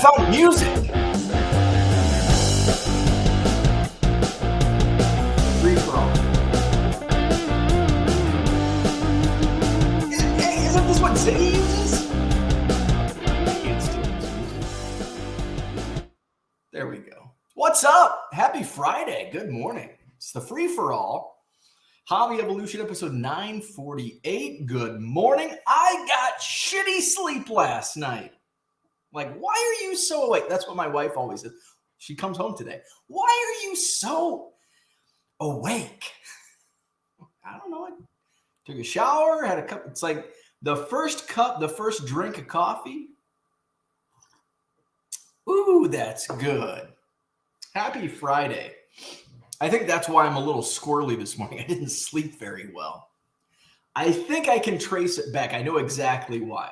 found music. Free for all. Hey, isn't this what Ziggy uses? I can't still use music. There we go. What's up? Happy Friday. Good morning. It's the Free for All. Hobby Evolution episode 948. Good morning. I got shitty sleep last night. Like, why are you so awake? That's what my wife always says. She comes home today. Why are you so awake? I don't know. I took a shower, had a cup. It's like the first drink of coffee. Ooh, that's good. Happy Friday. I think that's why I'm a little squirrely this morning. I didn't sleep very well. I think I can trace it back. I know exactly why.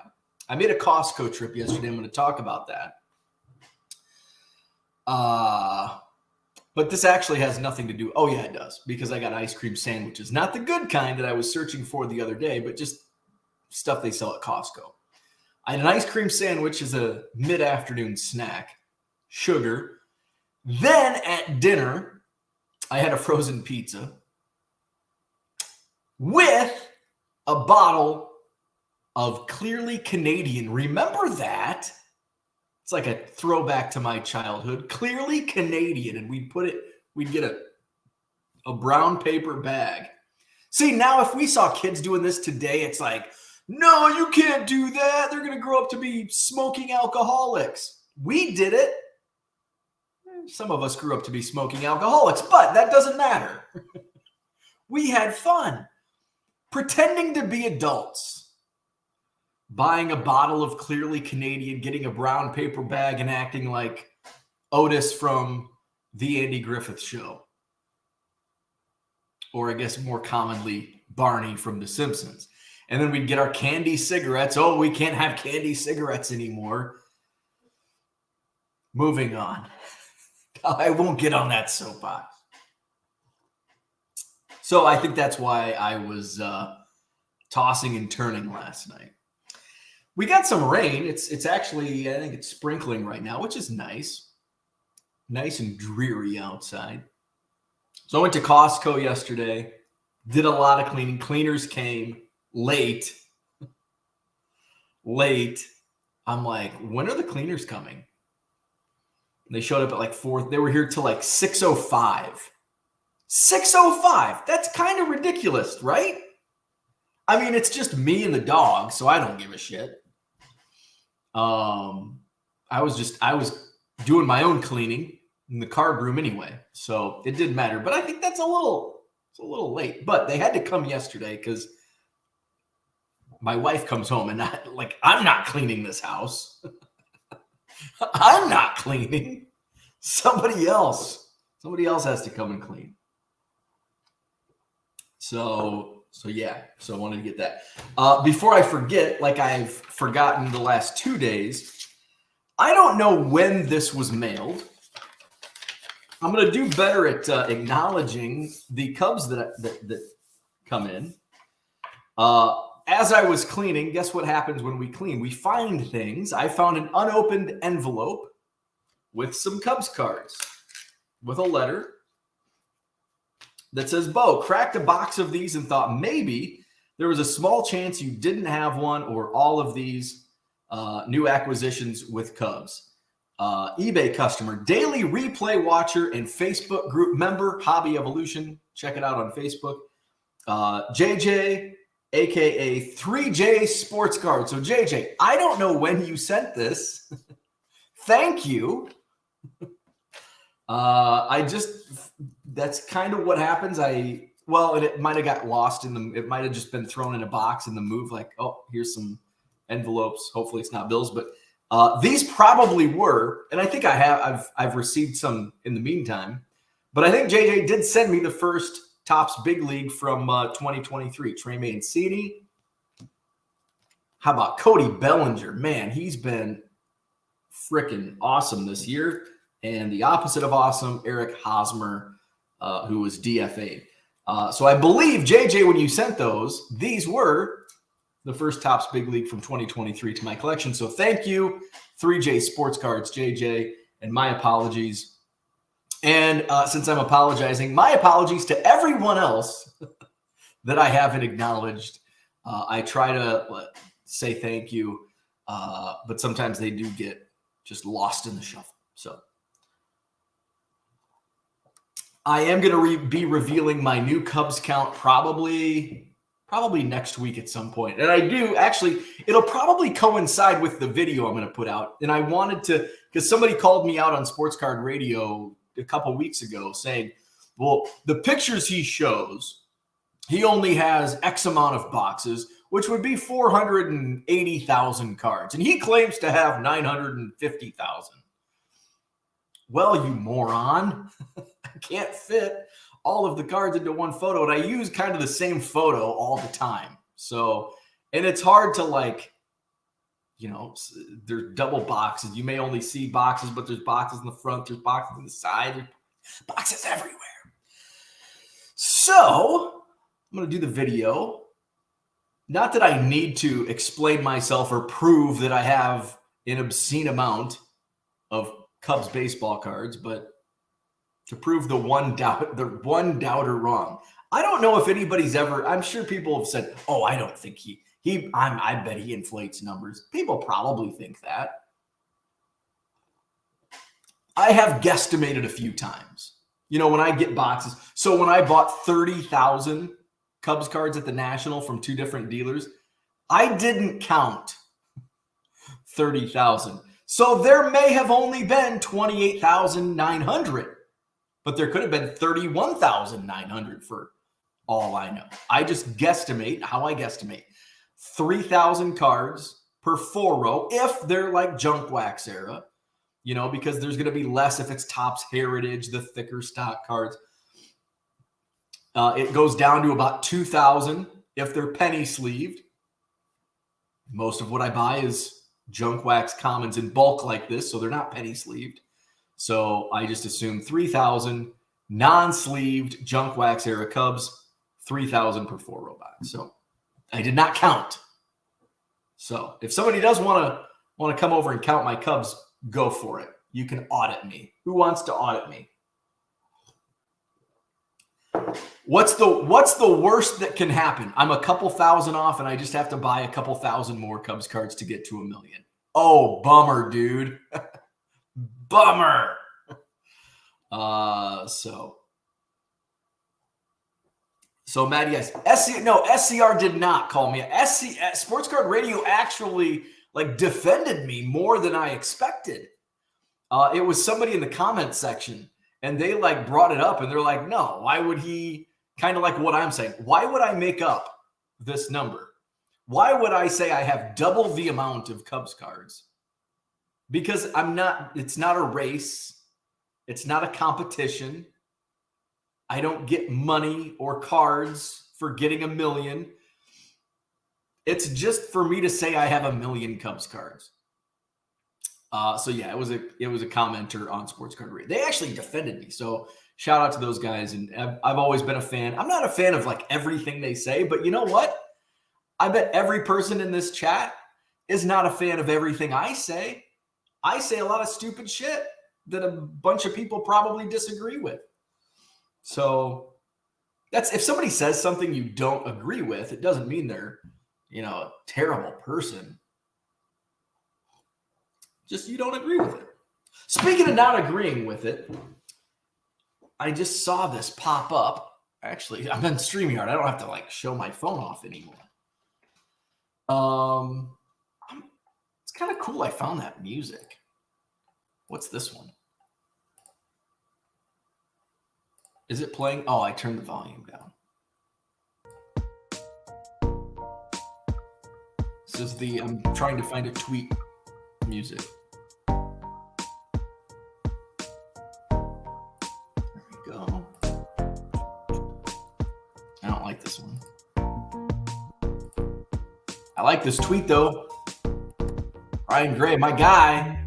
I made a Costco trip yesterday. I'm going to talk about that. But this actually has nothing to do. Oh, yeah, it does. Because I got ice cream sandwiches. Not the good kind that I was searching for the other day, but just stuff they sell at Costco. I had an ice cream sandwich as a mid-afternoon snack. Sugar. Then at dinner, I had a frozen pizza with a bottle of Clearly Canadian. Remember that? It's like a throwback to my childhood. Clearly Canadian. And we'd get a brown paper bag. See, now if we saw kids doing this today, it's like, no, you can't do that. They're going to grow up to be smoking alcoholics. We did it. Some of us grew up to be smoking alcoholics, but that doesn't matter. We had fun pretending to be adults, buying a bottle of Clearly Canadian, getting a brown paper bag, and acting like Otis from The Andy Griffith Show. Or I guess more commonly, Barney from The Simpsons. And then we'd get our candy cigarettes. Oh, we can't have candy cigarettes anymore. Moving on. I won't get on that soapbox. So I think that's why I was tossing and turning last night. We got some rain. It's actually, I think it's sprinkling right now, which is nice. Nice and dreary outside. So I went to Costco yesterday, did a lot of cleaning. Cleaners came late. I'm like, when are the cleaners coming? They showed up at like 4. They were here till like 6:05. 6:05. That's kind of ridiculous, right? I mean, it's just me and the dog, so I don't give a shit. I was doing my own cleaning in the card room anyway, so it didn't matter. But I think it's a little late. But they had to come yesterday because my wife comes home and I'm not cleaning this house. I'm not cleaning. Somebody else has to come and clean. So yeah. So I wanted to get that. Before I forget, like I've forgotten the last 2 days, I don't know when this was mailed. I'm going to do better at acknowledging the Cubs that come in. As I was cleaning, guess what happens when we clean? We find things. I found an unopened envelope with some Cubs cards with a letter that says, Bo, cracked a box of these and thought maybe there was a small chance you didn't have one or all of these new acquisitions with Cubs. eBay customer, daily replay watcher, and Facebook group member, Hobby Evolution. Check it out on Facebook. JJ, a.k.a. 3J Sports Card. So, JJ, I don't know when you sent this. Thank you. That's kind of what happens. It might have got lost it might have just been thrown in a box in the move. Like, oh, here's some envelopes. Hopefully it's not bills, but these probably were. And I think I've received some in the meantime, but I think JJ did send me the first Topps Big League from 2023. Trey Mancini. How about Cody Bellinger? Man, he's been freaking awesome this year. And the opposite of awesome, Eric Hosmer, who was DFA'd. So I believe, JJ, when you sent those, these were the first Topps Big League from 2023 to my collection. So thank you, 3J Sports Cards, JJ, and my apologies. And since I'm apologizing, my apologies to everyone else that I haven't acknowledged. I try to say thank you, but sometimes they do get just lost in the shuffle. So I am going to be revealing my new Cubs count probably next week at some point. And I do actually, it'll probably coincide with the video I'm going to put out. And I wanted to, because somebody called me out on Sports Card Radio a couple weeks ago saying, well, the pictures he shows, he only has X amount of boxes, which would be 480,000 cards. And he claims to have 950,000. Well, you moron. I can't fit all of the cards into one photo. And I use kind of the same photo all the time. So, and it's hard to there's double boxes. You may only see boxes, but there's boxes in the front, there's boxes on the side, there's boxes everywhere. So I'm going to do the video. Not that I need to explain myself or prove that I have an obscene amount of Cubs baseball cards, but to prove the one doubter wrong. I don't know if anybody's ever, I'm sure people have said, oh, I don't think I bet he inflates numbers. People probably think that. I have guesstimated a few times. When I get boxes. So when I bought 30,000 Cubs cards at the National from two different dealers, I didn't count 30,000. So there may have only been 28,900. But there could have been 31,900 for all I know. I just guesstimate how I guesstimate. 3,000 cards per 4-row if they're like junk wax era, because there's going to be less if it's Topps Heritage, the thicker stock cards. It goes down to about 2,000 if they're penny sleeved. Most of what I buy is junk wax commons in bulk like this, so they're not penny sleeved. So I just assume 3,000 non-sleeved junk wax era Cubs, 3,000 per 4-row box. So I did not count. So if somebody does want to come over and count my Cubs, go for it. You can audit me. Who wants to audit me? What's the worst that can happen? I'm a couple thousand off and I just have to buy a couple thousand more Cubs cards to get to 1 million. Oh, bummer, dude. Bummer. So Matt, yes. SCR did not call me. Sports Card Radio actually defended me more than I expected. It was somebody in the comment section and they brought it up and they're like, no, why would he, kind of like what I'm saying, why would I make up this number? Why would I say I have double the amount of Cubs cards? Because it's not a race. It's not a competition. I don't get money or cards for getting 1 million. It's just for me to say I have 1 million Cubs cards. So yeah, it was a commenter on Sports Card Radio. They actually defended me. So shout out to those guys. And I've always been a fan. I'm not a fan of everything they say, but you know what? I bet every person in this chat is not a fan of everything I say. I say a lot of stupid shit that a bunch of people probably disagree with. So if somebody says something you don't agree with, it doesn't mean they're, a terrible person. Just you don't agree with it. Speaking of not agreeing with it, I just saw this pop up. Actually, I'm in StreamYard. I don't have to show my phone off anymore. It's kind of cool. I found that music. What's this one? Is it playing? Oh, I turned the volume down. This is I'm trying to find a tweet music. There we go. I don't like this one. I like this tweet though. Brian Gray, my guy,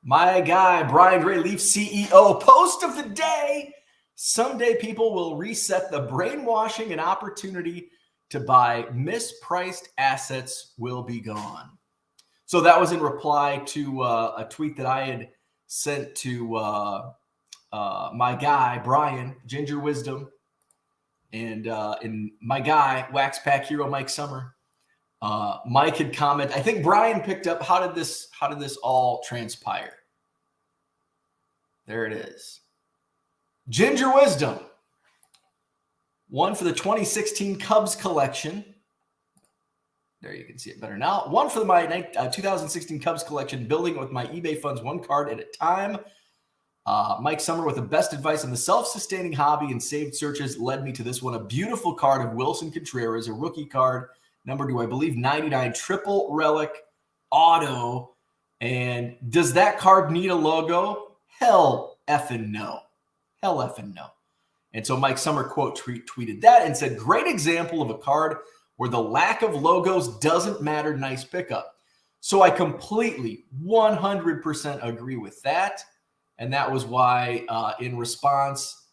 Brian Gray, Leafs CEO, post of the day. Someday people will reset the brainwashing and opportunity to buy mispriced assets will be gone. So that was in reply to a tweet that I had sent to my guy, Brian, Ginger Wisdom, and my guy, Wax Pack Hero, Mike Summer. Mike had commented. I think Brian picked up. How did this all transpire? There it is. Ginger Wisdom. One for the 2016 Cubs collection. There, you can see it better now. One for my 2016 Cubs collection, building with my eBay funds, one card at a time. Mike Summer with the best advice on the self-sustaining hobby and saved searches led me to this one. A beautiful card of Wilson Contreras, a rookie card, number to, I believe, 99, triple relic auto. And does that card need a logo? Hell effing no. Hell effing no. And so Mike Summer tweeted that and said, great example of a card where the lack of logos doesn't matter. Nice pickup. So I completely 100% agree with that. And that was why in response,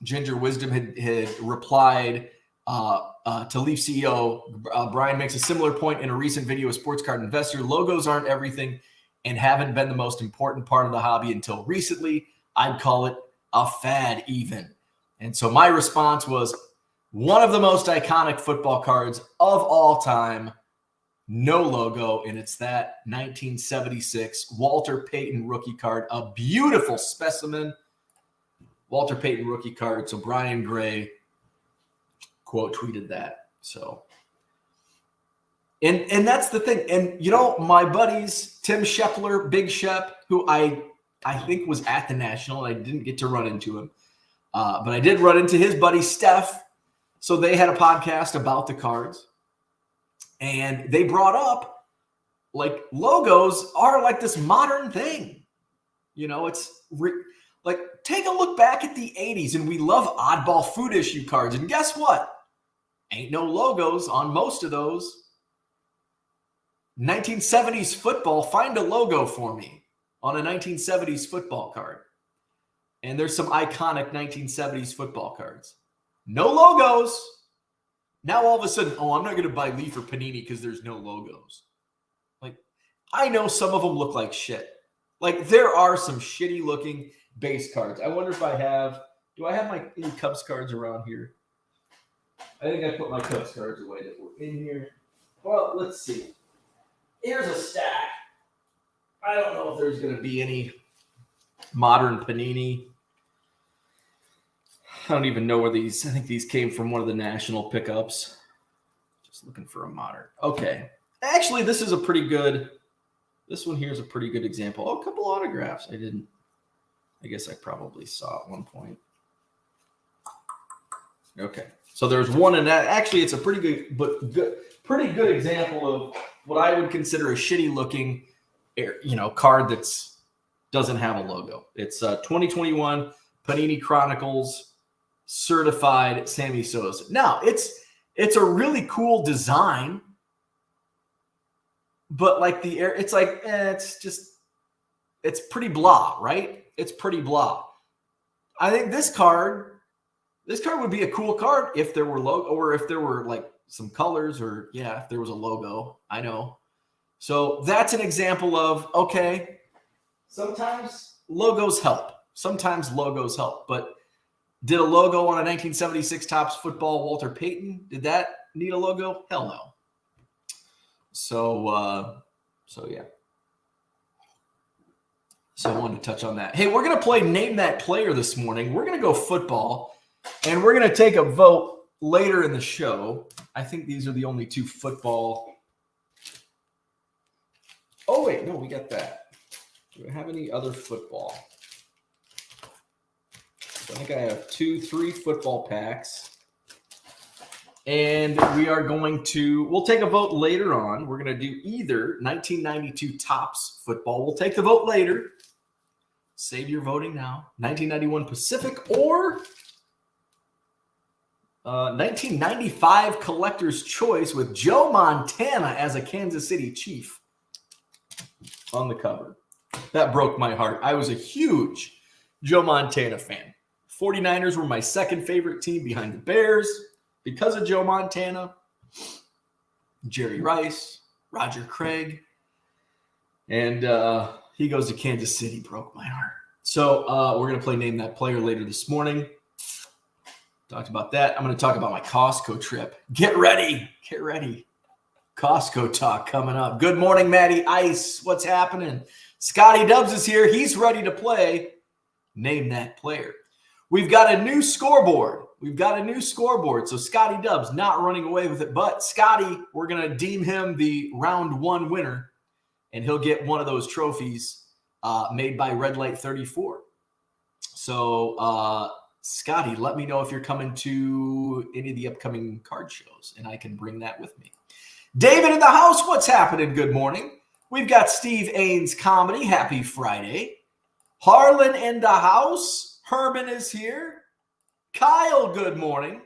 Ginger Wisdom had replied to Leaf CEO. Brian makes a similar point in a recent video with Sports Card Investor. Logos aren't everything and haven't been the most important part of the hobby until recently. I'd call it a fad even. And so my response was, one of the most iconic football cards of all time, no logo, and it's that 1976 Walter Payton rookie card, a beautiful specimen Walter Payton rookie card. So Brian Gray quote tweeted that. So, and that's the thing. And you know, my buddies Tim Shepler, Big Shep, who I think was at the National, and I didn't get to run into him, but I did run into his buddy Steph. So they had a podcast about the cards, and they brought up like logos are like this modern thing. You know, it's like, take a look back at the 80s, and we love oddball food issue cards. And guess what? Ain't no logos on most of those. 1970s football, find a logo for me on a 1970s football card. And there's some iconic 1970s football cards. No logos. Now all of a sudden, I'm not going to buy Leaf or Panini because there's no logos. Like, I know some of them look like shit. Like, there are some shitty looking base cards. I wonder if do I have my any Cubs cards around here? I think I put my Cubs cards away that were in here. Well, let's see. Here's a stack. I don't know if there's going to be any modern Panini. I don't even know where these, I think these came from one of the national pickups. Just looking for a modern. Okay. Actually, this is a pretty good, this one here is a pretty good example. Oh, a couple autographs. I guess I probably saw at one point. Okay. So there's one in that. Actually, it's a pretty good example of what I would consider a shitty looking, card that's doesn't have a logo. It's 2021 Panini Chronicles certified Sammy Sosa. Now, it's a really cool design, but like it's pretty blah, right? It's pretty blah. I think this card would be a cool card if there were logo, or if there were like some colors, or if there was a logo. I know. So that's an example of, okay, sometimes logos help. But did a logo on a 1976 Topps football Walter Payton? Did that need a logo? Hell no. So yeah. So I wanted to touch on that. Hey, we're going to play Name That Player this morning. We're going to go football, and we're going to take a vote later in the show. I think these are the only two football. Oh, wait. No, we got that. Do we have any other football? I think I have 3 football packs. And we'll take a vote later on. We're going to do either 1992 Topps football. We'll take the vote later. Save your voting now. 1991 Pacific or 1995 Collector's Choice with Joe Montana as a Kansas City Chief on the cover. That broke my heart. I was a huge Joe Montana fan. 49ers were my second favorite team behind the Bears. because of Joe Montana, Jerry Rice, Roger Craig, and he goes to Kansas City. Broke my heart. So we're going to play Name That Player later this morning. Talked about that. I'm going to talk about my Costco trip. Get ready. Get ready. Costco talk coming up. Good morning, Matty Ice. What's happening? Scotty Dubs is here. He's ready to play Name That Player. We've got a new scoreboard. So Scotty Dubs not running away with it. But Scotty, we're going to deem him the round 1 winner, and he'll get one of those trophies made by Red Light 34. So, Scotty, let me know if you're coming to any of the upcoming card shows, and I can bring that with me. David in the house, what's happening? Good morning. We've got Steve Ains Comedy. Happy Friday. Harlan in the house. Herman is here. Kyle, good morning.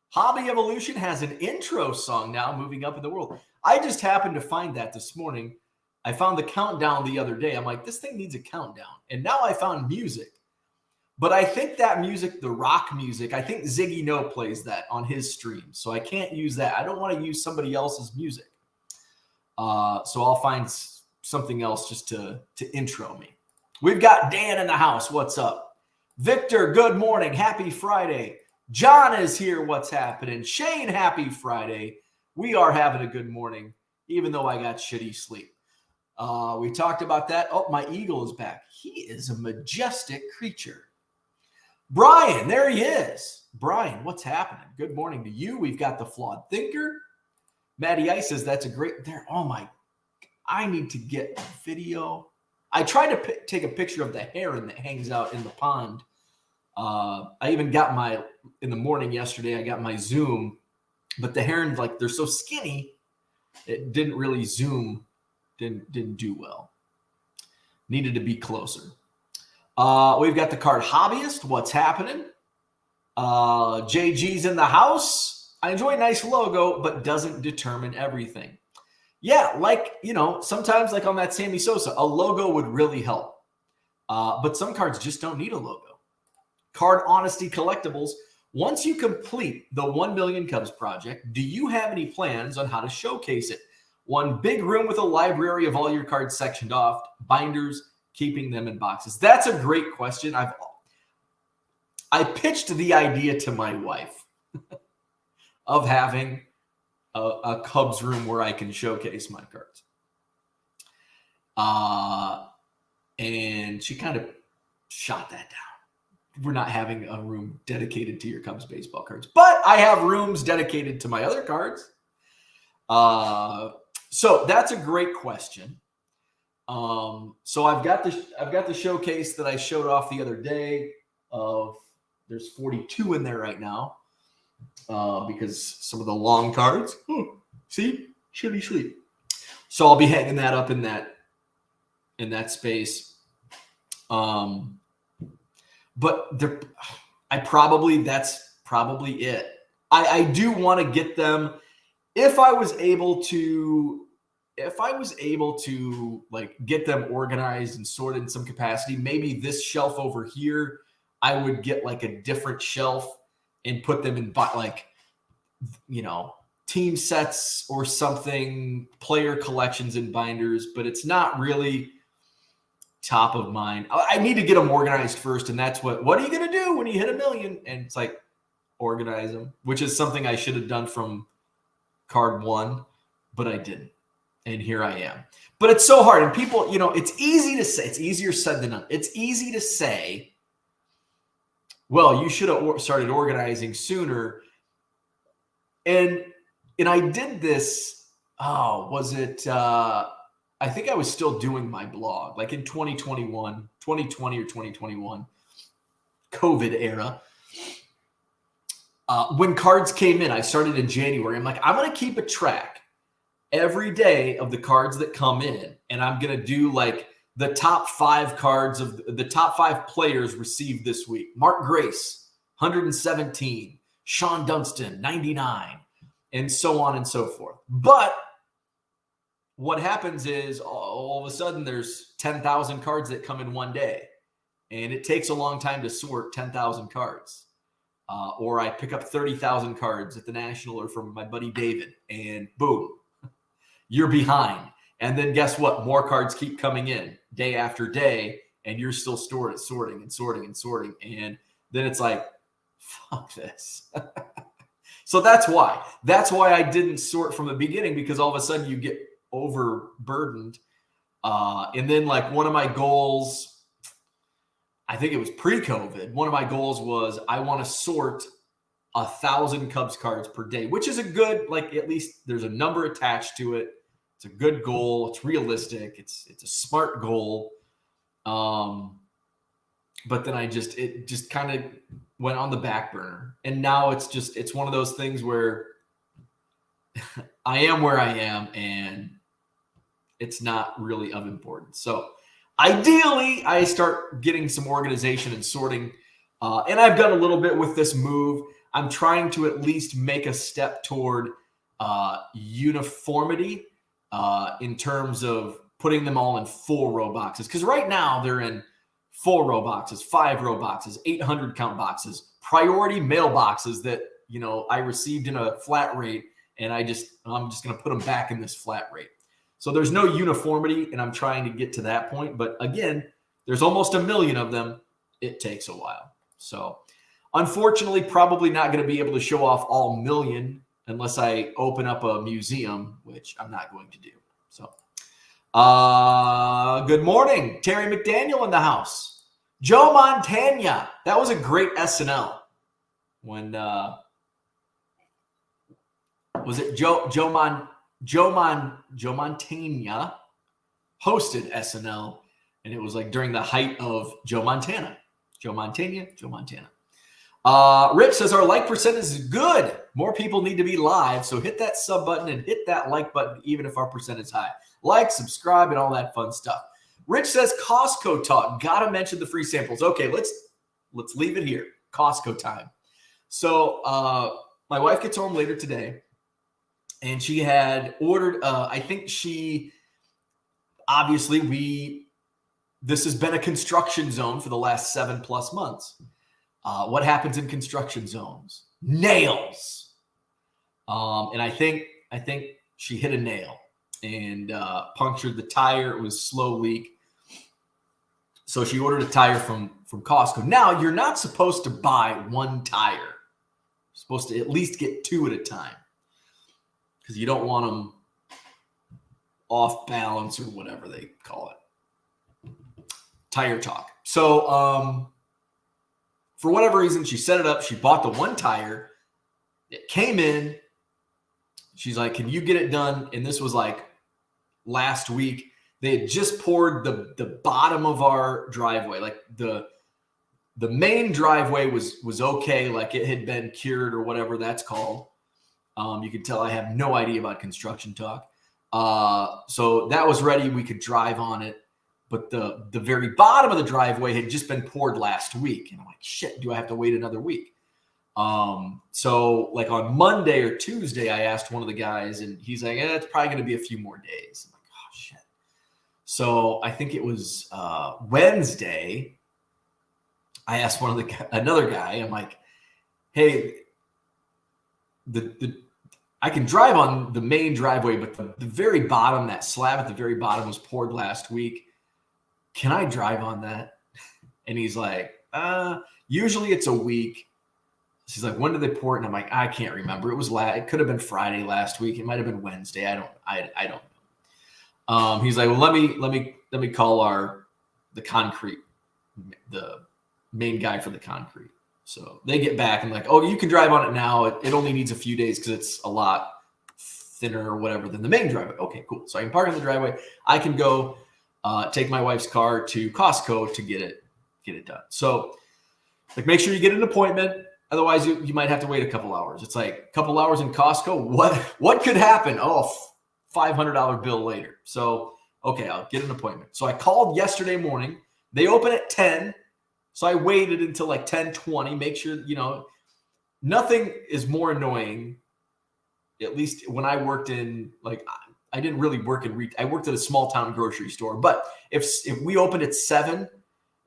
Hobby Evolution has an intro song now, moving up in the world. I just happened to find that this morning. I found the countdown the other day. I'm like, this thing needs a countdown. And now I found music. But I think that music, the rock music, I think Ziggy No plays that on his stream. So I can't use that. I don't want to use somebody else's music. So I'll find something else just to intro me. We've got Dan in the house. What's up? Victor, good morning. Happy Friday. John is here. What's happening? Shane, happy Friday. We are having a good morning, even though I got shitty sleep. We talked about that. Oh, my eagle is back. He is a majestic creature. Brian, there he is. Brian, what's happening? Good morning to you. We've got the Flawed Thinker. Matty Ice says that's a great there. Oh my, I need to get a video. I tried to take a picture of the heron that hangs out in the pond. I even got in the morning yesterday, I got my zoom, but the herons, like, they're so skinny, it didn't really zoom, didn't do well. Needed to be closer. We've got the card Hobbyist. What's happening? JG's in the house. I enjoy a nice logo, but doesn't determine everything. Yeah, like, sometimes like on that Sammy Sosa, a logo would really help. But some cards just don't need a logo. Card Honesty Collectibles. Once you complete the 1 Million Cubs project, do you have any plans on how to showcase it? One big room with a library of all your cards sectioned off, binders, keeping them in boxes. That's a great question. I pitched the idea to my wife of having a Cubs room where I can showcase my cards. And she kind of shot that down. We're not having a room dedicated to your Cubs baseball cards, but I have rooms dedicated to my other cards. So that's a great question. So I've got the showcase that I showed off the other day there's 42 in there right now. Because some of the long cards, see, shitty sleep. So I'll be hanging that up in that space. But that's probably it. I do want to get them. If I was able to like get them organized and sorted in some capacity, maybe this shelf over here, I would get like a different shelf and put them in team sets or something, player collections and binders, but it's not really top of mind. I need to get them organized first. And that's what are you going to do when you hit 1 million? And it's like, organize them, which is something I should have done from card 1, but I didn't. And here I am. But it's so hard. And people, it's easy to say, it's easier said than done. It's easy to say, well, you should have started organizing sooner. And I did this, was it, I think I was still doing my blog, like in 2020 or 2021, COVID era. When cards came in, I started in January. I'm like, I'm going to keep a track every day of the cards that come in. And I'm going to do like the top 5 cards of the top 5 players received this week. Mark Grace, 117. Sean Dunston, 99. And so on and so forth. But what happens is all of a sudden there's 10,000 cards that come in one day. And it takes a long time to sort 10,000 cards. or I pick up 30,000 cards at the National or from my buddy David, and boom, you're behind. And then guess what? More cards keep coming in day after day, and you're still sorting. And then it's like, fuck this. So that's why I didn't sort from the beginning, because all of a sudden you get overburdened. And then like one of my goals, I think it was pre-COVID, one of my goals was I want to sort 1,000 Cubs cards per day, which is a good, like, at least there's a number attached to it. It's a good goal. It's realistic. It's a smart goal. But then it just kind of went on the back burner. And now it's one of those things where I am where I am, and it's not really of importance. So ideally, I start getting some organization and sorting. And I've done a little bit with this move. I'm trying to at least make a step toward uniformity in terms of putting them all in 4-row boxes. Because right now they're in 4-row boxes, 5-row boxes, 800 count boxes, priority mail boxes that, I received in a flat rate. And I'm just going to put them back in this flat rate. So there's no uniformity, and I'm trying to get to that point. But again, there's almost 1 million of them. It takes a while. So unfortunately, probably not going to be able to show off all 1 million unless I open up a museum, which I'm not going to do. So good morning. Terry McDaniel in the house. Joe Montana. That was a great SNL. When was it Joe Montana hosted SNL, and it was like during the height of Joe Montana. Rich says our like percentage is good. More people need to be live, so hit that sub button and hit that like button, even if our percentage is high. Like, subscribe, and all that fun stuff. Rich says Costco talk. Gotta mention the free samples. Okay, let's leave it here. Costco time. So my wife gets home later today, and she had ordered, I think this has been a construction zone for the last 7+ months. What happens in construction zones? Nails. And I think she hit a nail and punctured the tire. It was a slow leak. So she ordered a tire from Costco. Now, you're not supposed to buy one tire. You're supposed to at least get 2 at a time, because you don't want them off balance or whatever they call it. Tire talk. So for whatever reason, she set it up. She bought the one tire. It came in. She's like, can you get it done? And this was like last week. They had just poured the bottom of our driveway. Like the main driveway was okay. Like it had been cured or whatever that's called. You can tell I have no idea about construction talk. So that was ready. We could drive on it. But the very bottom of the driveway had just been poured last week. And I'm like, shit, do I have to wait another week? So like on Monday or Tuesday, I asked one of the guys, and he's like, it's probably going to be a few more days. I'm like, oh, shit. So I think it was Wednesday. I asked another guy. I'm like, hey, I can drive on the main driveway, but the very bottom, that slab at the very bottom was poured last week. Can I drive on that? And he's like, usually it's a week. She's like, when did they pour it? And I'm like, I can't remember. It could have been Friday last week. It might have been Wednesday. I don't know. He's like, well, let me call the concrete, the main guy for the concrete. So they get back and like, oh, you can drive on it now. It only needs a few days because it's a lot thinner or whatever than the main driveway. Okay, cool. So I can park in the driveway. I can go take my wife's car to Costco to get it done. So like, make sure you get an appointment. Otherwise, you might have to wait a couple hours. It's like a couple hours in Costco. What could happen? Oh, $500 bill later. So, okay, I'll get an appointment. So I called yesterday morning. They open at 10. So I waited until like 10:20. Make sure, nothing is more annoying, at least when I worked in, like, I didn't really work in retail. I worked at a small town grocery store. But if we opened at 7,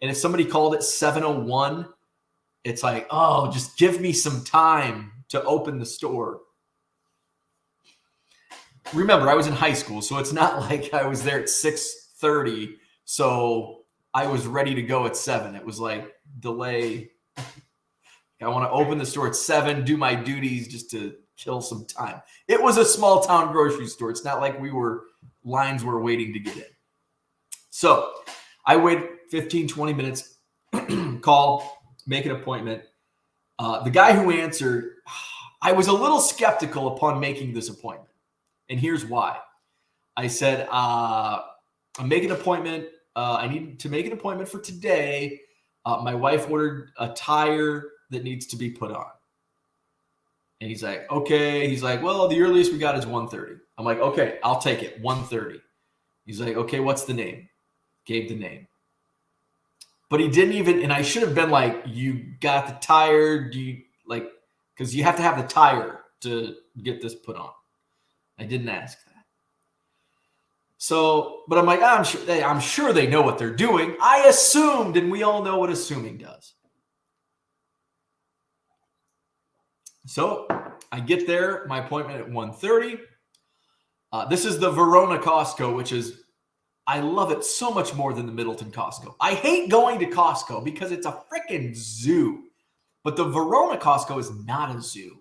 and if somebody called at 7:01, it's like, oh, just give me some time to open the store. Remember, I was in high school, so it's not like I was there at 6:30, so I was ready to go at 7. It was like, delay. I want to open the store at 7, do my duties just to kill some time. It was a small town grocery store. It's not like lines were waiting to get in. So I waited 15, 20 minutes, call, make an appointment. The guy who answered, I was a little skeptical upon making this appointment. And here's why. I said, I'm making an appointment. I need to make an appointment for today. My wife ordered a tire that needs to be put on. And he's like, okay. He's like, well, the earliest we got is 1:30. I'm like, okay, I'll take it. 1:30. He's like, okay, what's the name? Gave the name. But he didn't even, and I should have been like, you got the tire? Do you like, because you have to have the tire to get this put on. I didn't ask that. So, but I'm like, I'm sure they know what they're doing. I assumed, and we all know what assuming does. So I get there, my appointment at 1:30. This is the Verona Costco, which is, I love it so much more than the Middleton Costco. I hate going to Costco because it's a freaking zoo. But the Verona Costco is not a zoo.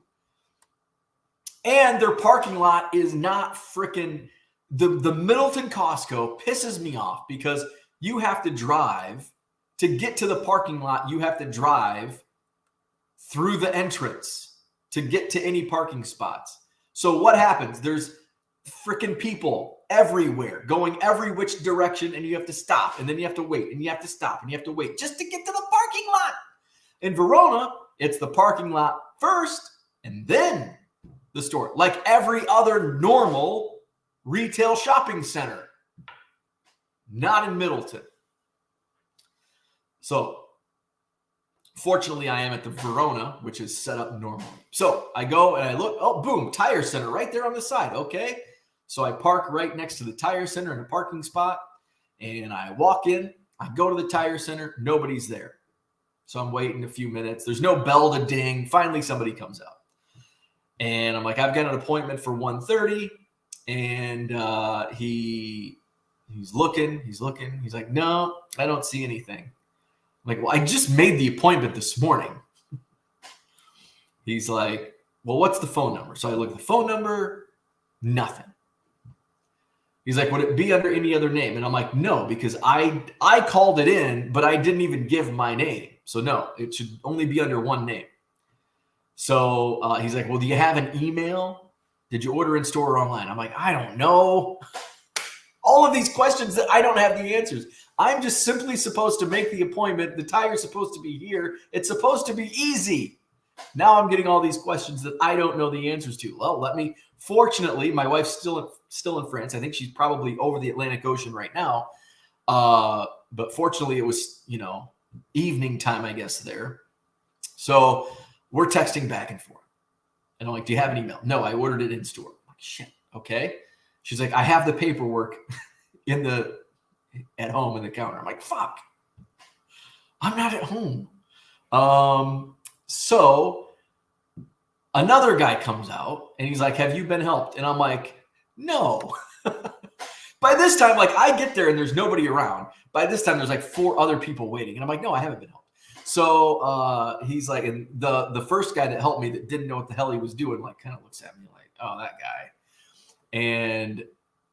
And their parking lot is not freaking, the Middleton Costco pisses me off because you have to drive to get to the parking lot. You have to drive through the entrance to get to any parking spots. So what happens? There's freaking people everywhere going every which direction, and you have to stop, and then you have to wait, and you have to stop, and you have to wait just to get to the parking lot. In Verona, it's the parking lot first, and then the store, like every other normal retail shopping center. Not in Middleton. So, fortunately, I am at the Verona, which is set up normally. So, I go and I look, oh, boom, tire center right there on the side. Okay. So, I park right next to the tire center in a parking spot, and I walk in. I go to the tire center. Nobody's there. So, I'm waiting a few minutes. There's no bell to ding. Finally, somebody comes out. And I'm like, I've got an appointment for 1:30. And he's looking. He's like, no, I don't see anything. I'm like, well, I just made the appointment this morning. He's like, well, what's the phone number? So I look at the phone number, nothing. He's like, would it be under any other name? And I'm like, no, because I called it in, but I didn't even give my name. So no, it should only be under one name. So he's like, well, do you have an email? Did you order in store or online? I'm like, I don't know. All of these questions that I don't have the answers. I'm just simply supposed to make the appointment. The tire's supposed to be here. It's supposed to be easy. Now I'm getting all these questions that I don't know the answers to. Well, fortunately, my wife's still in France. I think she's probably over the Atlantic Ocean right now. But fortunately, it was, evening time, I guess, there. So we're texting back and forth. And I'm like, do you have an email? No, I ordered it in store. I'm like, shit, okay. She's like, I have the paperwork at home in the counter. I'm like, fuck. I'm not at home. So another guy comes out and he's like, have you been helped? And I'm like, no. By this time, I get there and there's nobody around. By this time, there's 4 other people waiting. And I'm like, no, I haven't been helped. So he's like, and the first guy that helped me that didn't know what the hell he was doing, kind of looks at me like, oh, that guy. And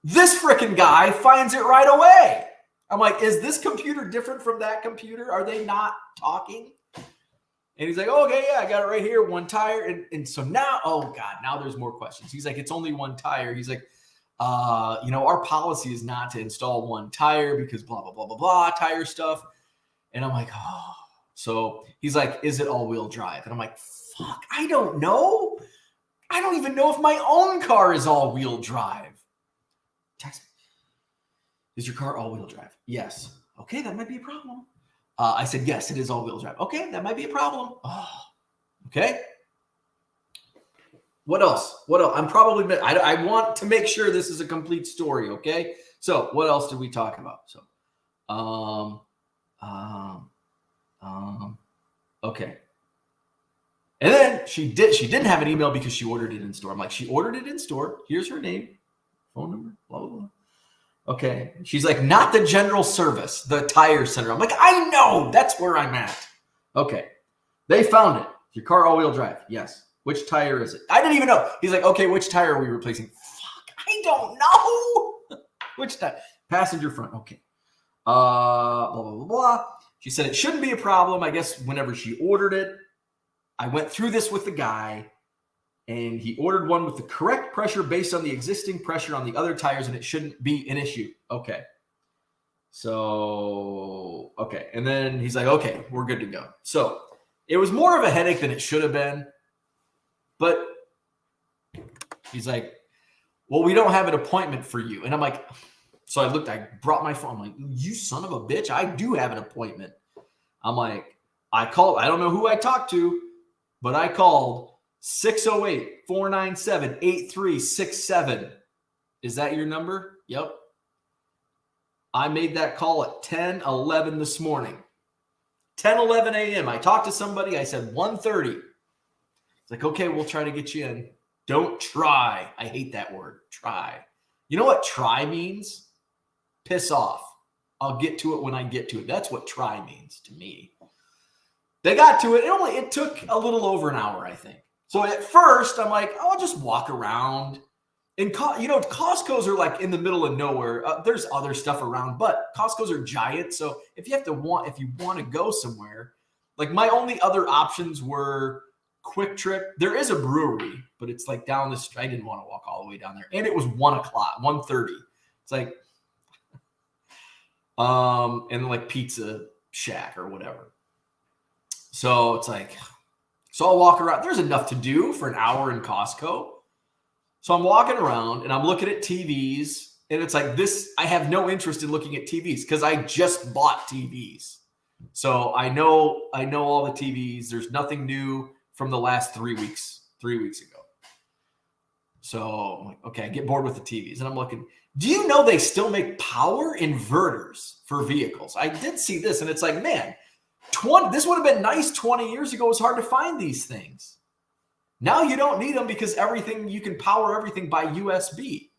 this freaking guy finds it right away. I'm like, is this computer different from that computer? Are they not talking? And he's like, oh, okay, yeah, I got it right here, one tire. And so now, oh God, now there's more questions. He's like, it's only one tire. He's like, our policy is not to install one tire because blah, blah, blah, blah, blah, tire stuff. And I'm like, oh. So he's like, is it all-wheel drive? And I'm like, fuck, I don't know. I don't even know if my own car is all-wheel drive. Text me. Is your car all-wheel drive? Yes. Okay, that might be a problem. I said, yes, it is all-wheel drive. Okay, that might be a problem. Oh, okay. What else? I'm probably, I want to make sure this is a complete story, okay? So what else did we talk about? So, okay. And then she didn't have an email because she ordered it in store. I'm like, she ordered it in store. Here's her name, phone number, blah, blah, blah. Okay. She's like, not the general service, the tire center. I'm like, I know, that's where I'm at. Okay. They found it. Your car all-wheel drive. Yes. Which tire is it? I didn't even know. He's like, okay, which tire are we replacing? Fuck, I don't know. Which tire? Passenger front. Okay. Blah, blah, blah, blah. She said it shouldn't be a problem. I guess whenever she ordered it, I went through this with the guy, and he ordered one with the correct pressure based on the existing pressure on the other tires, and it shouldn't be an issue. Okay. So, okay. And then he's like, okay, we're good to go. So it was more of a headache than it should have been. But he's like, well, we don't have an appointment for you. And I'm like, so I brought my phone. I'm like, you son of a bitch, I do have an appointment. I'm like, I called, I don't know who I talked to, but I called 608-497-8367. Is that your number? Yep. I made that call at 10:11 this morning. 10:11 a.m. I talked to somebody. I said 1:30. It's like, okay, we'll try to get you in. Don't try. I hate that word, try. You know what try means? Piss off. I'll get to it when I get to it. That's what try means to me. They got to it. It took a little over an hour, I think. So at first, I'm like, oh, I'll just walk around. And, Costco's are like in the middle of nowhere. There's other stuff around, but Costco's are giant. So if you want to go somewhere, like my only other options were Quick Trip. There is a brewery, but it's like down the street. I didn't want to walk all the way down there. And it was 1:30. It's like, and like Pizza Shack or whatever. So it's like, so I'll walk around. There's enough to do for an hour in Costco. So I'm walking around and I'm looking at TVs, and it's like this. I have no interest in looking at TVs because I just bought TVs. So I know all the TVs. There's nothing new from the last 3 weeks ago. So I'm like, okay, I get bored with the TVs, and I'm looking. Do you know they still make power inverters for vehicles? I did see this, and it's like, man, this would have been nice 20 years ago. It was hard to find these things. Now you don't need them because you can power everything by USB.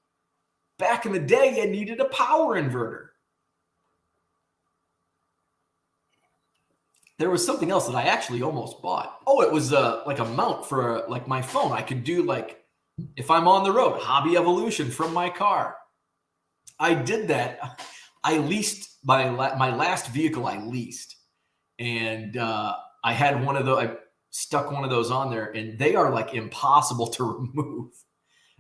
Back in the day, you needed a power inverter. There was something else that I actually almost bought. Oh, it was like a mount for like my phone. I could do like, if I'm on the road, Hobby Evolution from my car. I did that. I leased my last vehicle. I leased, and I had one of those. I stuck one of those on there, and they are like impossible to remove.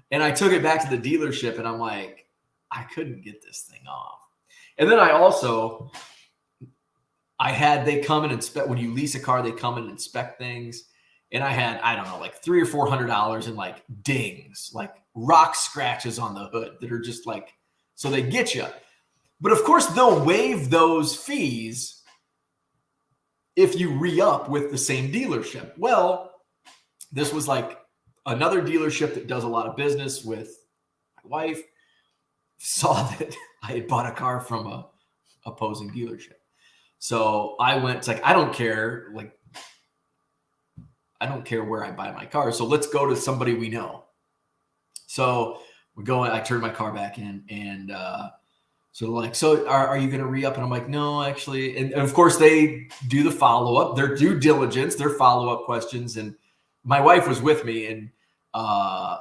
And I took it back to the dealership, and I'm like, I couldn't get this thing off. And then they come and inspect. When you lease a car, they come and inspect things. And I had, I don't know, like $300 or $400 in like dings, like rock scratches on the hood that are just like, so they get you. But of course, they'll waive those fees if you re-up with the same dealership. Well, this was like another dealership that does a lot of business with my wife, saw that I had bought a car from a opposing dealership. So I went, it's like, I don't care where I buy my car. So let's go to somebody we know. So we're going, I turned my car back in, and so they're like, so are you going to re-up? And I'm like, no, actually. And of course they do the follow-up, their due diligence, their follow-up questions. And my wife was with me, and I'm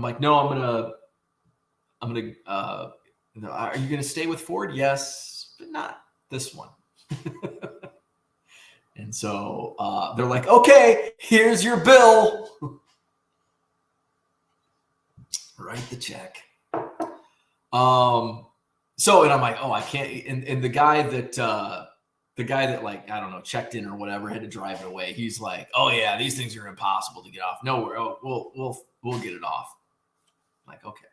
like, no, are you going to stay with Ford? Yes, but not this one. And so they're like, okay, here's your bill. Write the check. And I'm like, oh, I can't. And the guy that like, I don't know, checked in or whatever, had to drive it away. He's like, oh yeah, these things are impossible to get off. No, we'll get it off. I'm like, okay.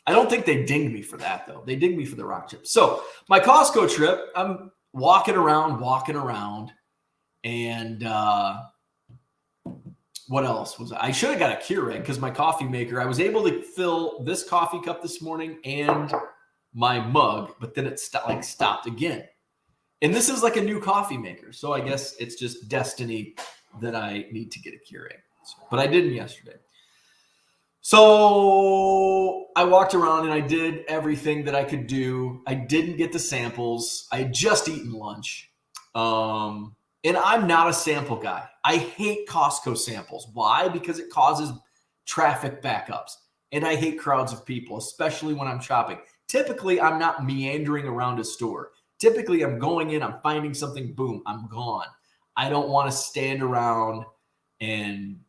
I don't think they dinged me for that though. They dinged me for the rock chip. So my Costco trip, I'm walking around. And what else was I should have got a Keurig because my coffee maker, I was able to fill this coffee cup this morning and my mug, but then it stopped again. And this is like a new coffee maker. So I guess it's just destiny that I need to get a Keurig. But I didn't yesterday. So I walked around and I did everything that I could do. I didn't get the samples. I had just eaten lunch. And I'm not a sample guy. I hate Costco samples. Why? Because it causes traffic backups. And I hate crowds of people, especially when I'm shopping. Typically, I'm not meandering around a store. Typically, I'm going in, I'm finding something, boom, I'm gone. I don't want to stand around and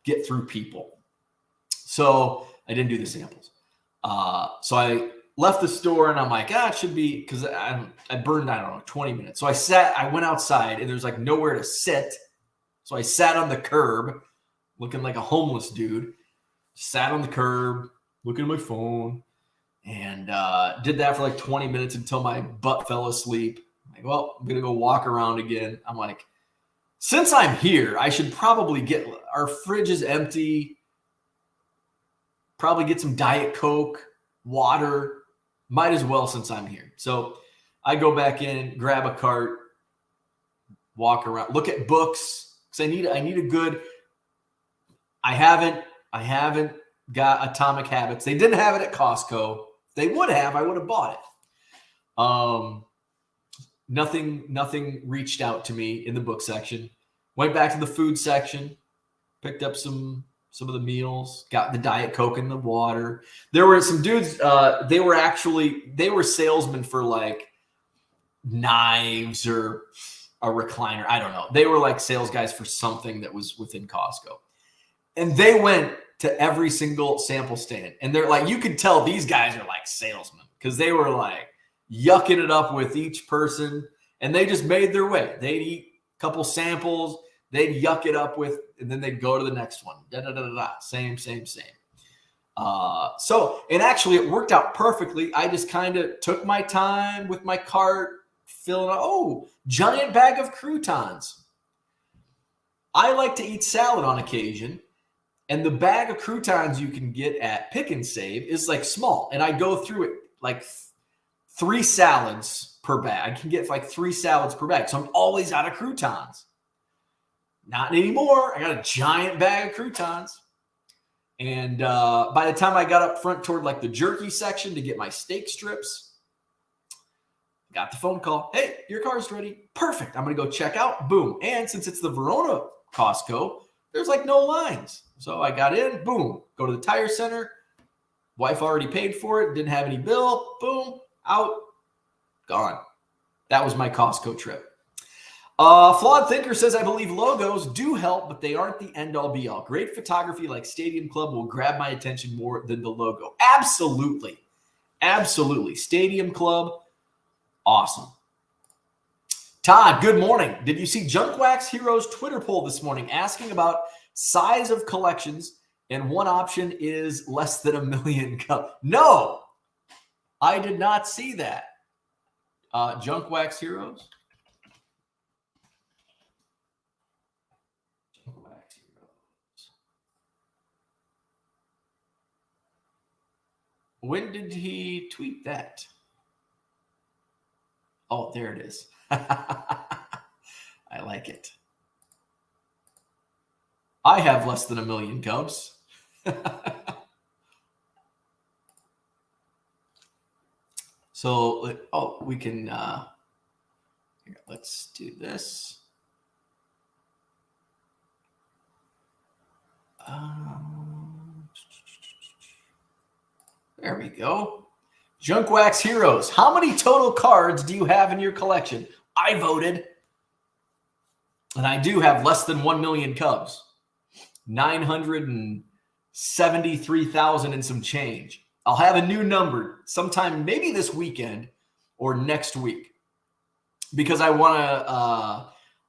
get through people. So I didn't do the samples. So I left the store and I'm like, it should be, because I burned, 20 minutes. So I went outside and there's like nowhere to sit. So I sat on the curb looking like a homeless dude, sat on the curb, looking at my phone, and did that for like 20 minutes until my butt fell asleep. I'm like, well, I'm going to go walk around again. I'm like, since I'm here, I should probably our fridge is empty, probably get some Diet Coke, water. Might as well since I'm here. So I go back in, grab a cart, walk around, look at books because I need a good. I haven't got Atomic Habits. They didn't have it at Costco. If they would have, I would have bought it. Nothing reached out to me in the book section. Went back to the food section, picked up some of the meals, got the Diet Coke and the water. There were some dudes, they were salesmen for like knives or a recliner. I don't know. They were like sales guys for something that was within Costco. And they went to every single sample stand. And they're like, you could tell these guys are like salesmen because they were like yucking it up with each person. And they just made their way. They'd eat a couple samples. They'd yuck it up with, and then they'd go to the next one. Same. And actually it worked out perfectly. I just kind of took my time with my cart, filling out, giant bag of croutons. I like to eat salad on occasion, and the bag of croutons you can get at Pick and Save is like small. And I go through it like 3 salads per bag. I can get like 3 salads per bag. So I'm always out of croutons. Not anymore. I got a giant bag of croutons. And by the time I got up front toward like the jerky section to get my steak strips, got the phone call. Hey, your car's ready. Perfect. I'm going to go check out. Boom. And since it's the Verona Costco, there's like no lines. So I got in. Boom. Go to the tire center. Wife already paid for it. Didn't have any bill. Boom. Out. Gone. That was my Costco trip. Flawed Thinker says, I believe logos do help, but they aren't the end-all be-all. Great photography like Stadium Club will grab my attention more than the logo. Absolutely. Stadium Club, awesome. Todd, good morning. Did you see Junk Wax Heroes Twitter poll this morning asking about size of collections, and one option is less than 1 million cups? No, I did not see that. Junk Wax Heroes? When did he tweet that? Oh, there it is. I like it. I have less than 1 million cubs. So, we can, here, let's do this. There we go. Junk Wax Heroes. How many total cards do you have in your collection? I voted. And I do have less than 1 million cubs. 973,000 and some change. I'll have a new number sometime maybe this weekend or next week because I want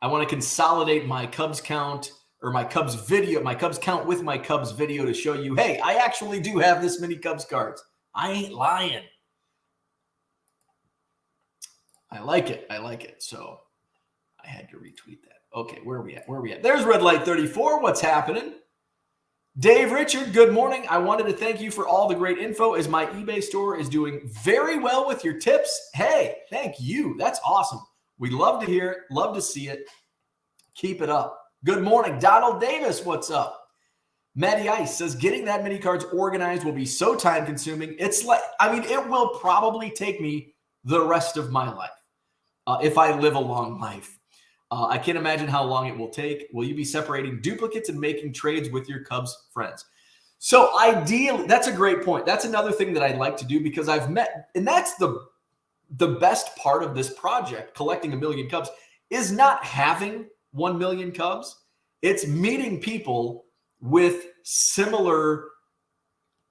to consolidate my Cubs count or my Cubs video, my Cubs count with my Cubs video to show you, hey, I actually do have this many Cubs cards. I ain't lying. I like it. So I had to retweet that. Okay, where are we at? There's Red Light 34. What's happening? Dave Richard, good morning. I wanted to thank you for all the great info as my eBay store is doing very well with your tips. Hey, thank you. That's awesome. We love to hear it. Love to see it. Keep it up. Good morning. Donald Davis, what's up? Matty Ice says, getting that many cards organized will be so time consuming. It's like, it will probably take me the rest of my life if I live a long life. I can't imagine how long it will take. Will you be separating duplicates and making trades with your Cubs friends? So ideally, that's a great point. That's another thing that I'd like to do because I've met, and that's the best part of this project, collecting 1 million Cubs, is not having 1 million Cubs. It's meeting people with similar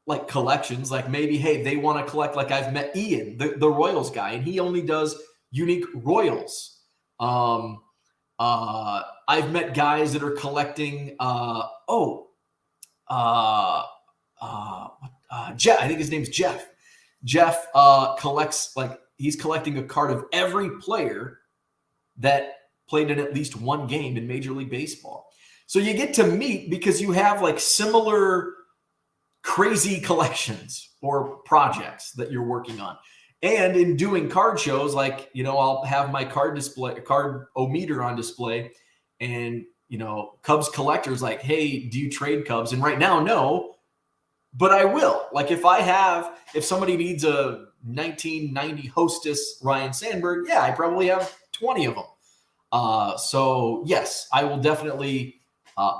like collections, like maybe, hey, they want to collect, like I've met Ian, the Royals guy, and he only does unique Royals. I've met guys that are collecting, Jeff, I think his name's Jeff. Jeff collects, like he's collecting a card of every player that played in at least one game in Major League Baseball. So you get to meet because you have like similar crazy collections or projects that you're working on. And in doing card shows, like, I'll have my card-o-meter on display, and, Cubs collectors like, hey, do you trade Cubs? And right now, no, but I will. Like if somebody needs a 1990 Hostess Ryan Sandberg, yeah, I probably have 20 of them. So yes, I will definitely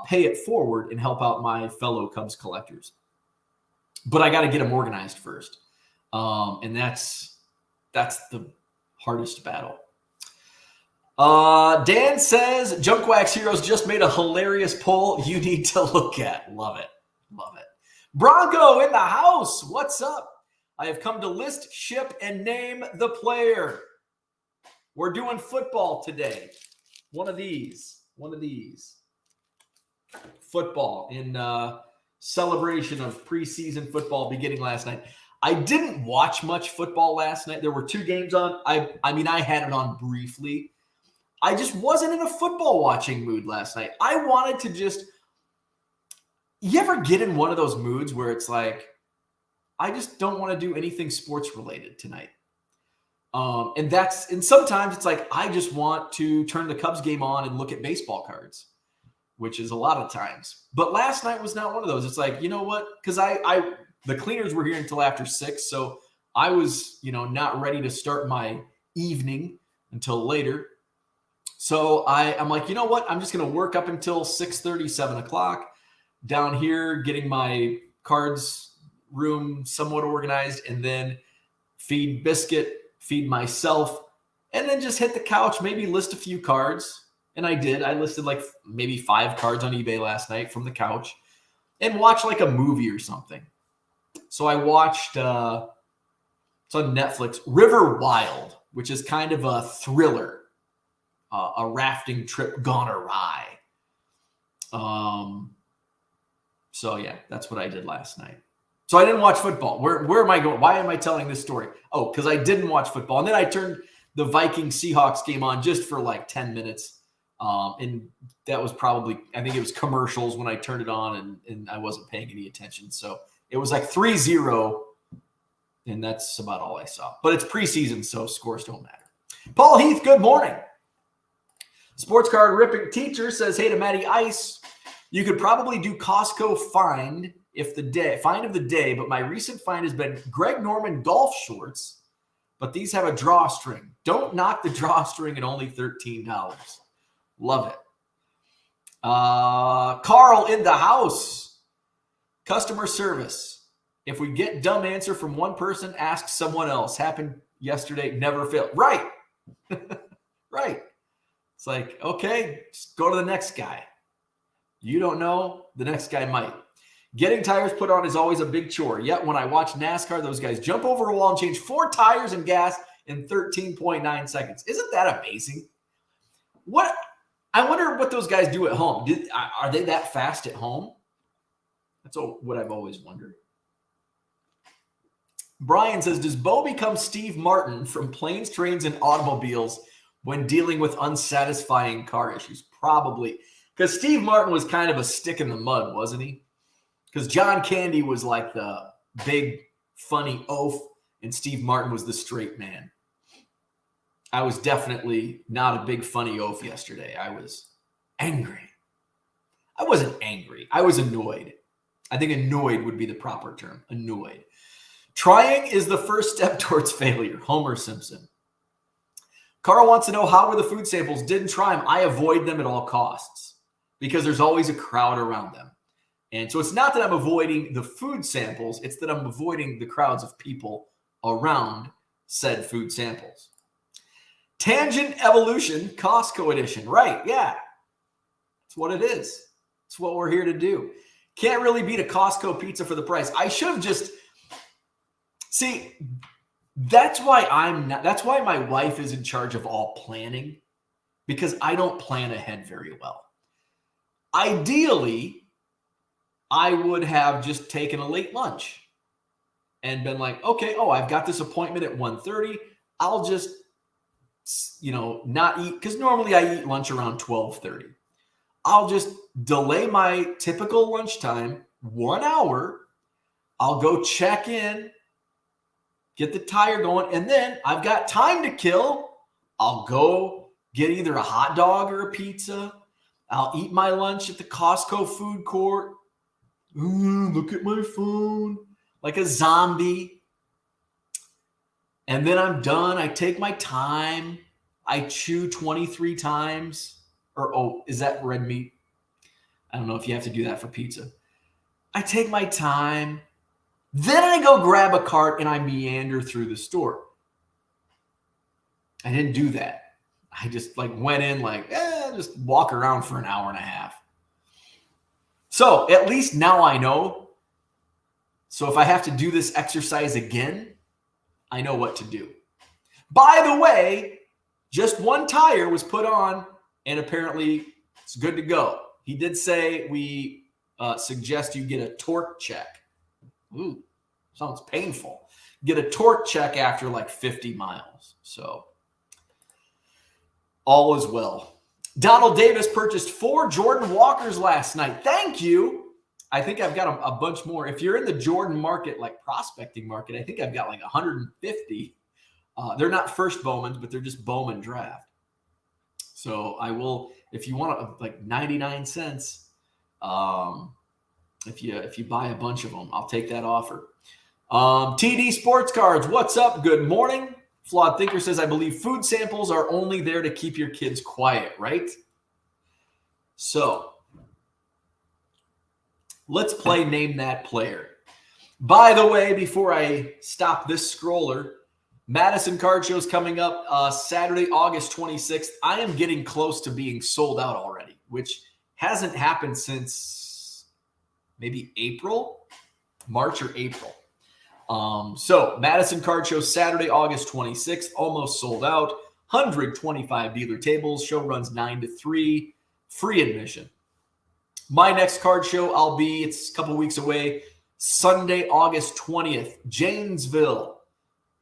pay it forward and help out my fellow Cubs collectors. But I got to get them organized first. And that's the hardest battle. Dan says, Junk Wax Heroes just made a hilarious poll you need to look at. Love it. Love it. Bronco in the house. What's up? I have come to list, ship, and name the player. We're doing football today. One of these. Football in celebration of preseason football beginning last night. I didn't watch much football last night. There were 2 games on. I had it on briefly. I just wasn't in a football watching mood last night. I wanted to just – you ever get in one of those moods where it's like, I just don't want to do anything sports related tonight? And sometimes it's like, I just want to turn the Cubs game on and look at baseball cards, which is a lot of times. But last night was not one of those. It's like, you know what? Because the cleaners were here until after 6, so I was, not ready to start my evening until later. So I'm like, you know what? I'm just going to work up until 6:30, 7 o'clock down here, getting my cards room somewhat organized, and then feed Biscuit, feed myself, and then just hit the couch, maybe list a few cards. And I did. I listed like maybe 5 cards on eBay last night from the couch and watch like a movie or something. So I watched, it's on Netflix, River Wild, which is kind of a thriller, a rafting trip gone awry. So yeah, that's what I did last night. So I didn't watch football. Where am I going? Why am I telling this story? Oh, because I didn't watch football. And then I turned the Vikings-Seahawks game on just for like 10 minutes. And that was probably, I think it was commercials when I turned it on, and I wasn't paying any attention. So it was like 3-0, and that's about all I saw. But it's preseason, so scores don't matter. Paul Heath, good morning. Sports card ripping teacher says, hey to Matty Ice, you could probably do Costco find of the day, but my recent find has been Greg Norman golf shorts, but these have a drawstring. Don't knock the drawstring at only $13. Love it. Carl in the house. Customer service. If we get dumb answer from one person, ask someone else. Happened yesterday, never failed. Right. Right. It's like, okay, just go to the next guy. You don't know, the next guy might. Getting tires put on is always a big chore. Yet when I watch NASCAR, those guys jump over a wall and change 4 tires and gas in 13.9 seconds. Isn't that amazing? I wonder what those guys do at home. Are they that fast at home? That's what I've always wondered. Brian says, does Bo become Steve Martin from Planes, Trains, and Automobiles when dealing with unsatisfying car issues? Probably. Because Steve Martin was kind of a stick in the mud, wasn't he? Because John Candy was like the big, funny oaf, and Steve Martin was the straight man. I was definitely not a big, funny oaf yesterday. I was Angry. I wasn't angry. I was annoyed. I think annoyed would be the proper term. Annoyed. Trying is the first step towards failure. Homer Simpson. Carl wants to know, how were the food samples? Didn't try them. I avoid them at all costs because there's always a crowd around them. And so it's not that I'm avoiding the food samples. It's that I'm avoiding the crowds of people around said food samples. Tangent Evolution, Costco edition. Right, yeah. That's what it is. It's what we're here to do. Can't really beat a Costco pizza for the price. I should have just... See, that's why my wife is in charge of all planning, because I don't plan ahead very well. Ideally, I would have just taken a late lunch and been like, okay, I've got this appointment at 1:30. I'll just, not eat, because normally I eat lunch around 12:30. I'll just delay my typical lunchtime 1 hour. I'll go check in, get the tire going, and then I've got time to kill. I'll go get either a hot dog or a pizza. I'll eat my lunch at the Costco food court. Look at my phone like a zombie. And then I'm done. I take my time. I chew 23 times. Is that red meat? I don't know if you have to do that for pizza. I take my time. Then I go grab a cart and I meander through the store. I didn't do that. I just went in just walk around for an hour and a half. So at least now I know. So if I have to do this exercise again, I know what to do. By the way, just one tire was put on and apparently it's good to go. He did say we suggest you get a torque check. Ooh, sounds painful. Get a torque check after 50 miles. So all is well. Donald Davis purchased 4 Jordan Walkers last night. Thank you. I think I've got a bunch more. If you're in the Jordan market, prospecting market, I think I've got 150. They're not first Bowmans, but they're just Bowman draft. So I will, if you want 99 cents, if you buy a bunch of them, I'll take that offer. TD Sports Cards, what's up? Good morning. Flawed Thinker says, I believe food samples are only there to keep your kids quiet, right? So let's play Name That Player. By the way, before I stop this scroller, Madison Card Show is coming up Saturday, August 26th. I am getting close to being sold out already, which hasn't happened since maybe March or April. So Madison Card Show, Saturday, August 26th, almost sold out. 125 dealer tables. Show runs 9 to 3. Free admission. My next card show, it's a couple weeks away, Sunday, August 20th, Janesville.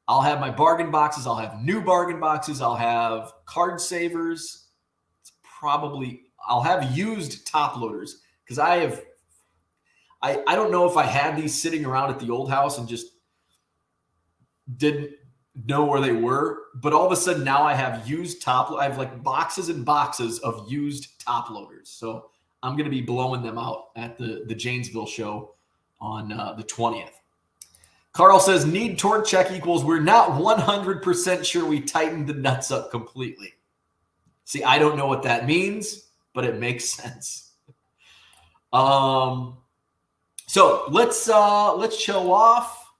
I'll have my bargain boxes. I'll have new bargain boxes. I'll have card savers. I'll have used top loaders because I don't know if I had these sitting around at the old house and just didn't know where they were. But all of a sudden now I have used I have boxes and boxes of used top loaders. So I'm going to be blowing them out at the Janesville show on the 20th. Carl says, need torque check equals we're not 100% sure we tightened the nuts up completely. See, I don't know what that means, but it makes sense. So let's show off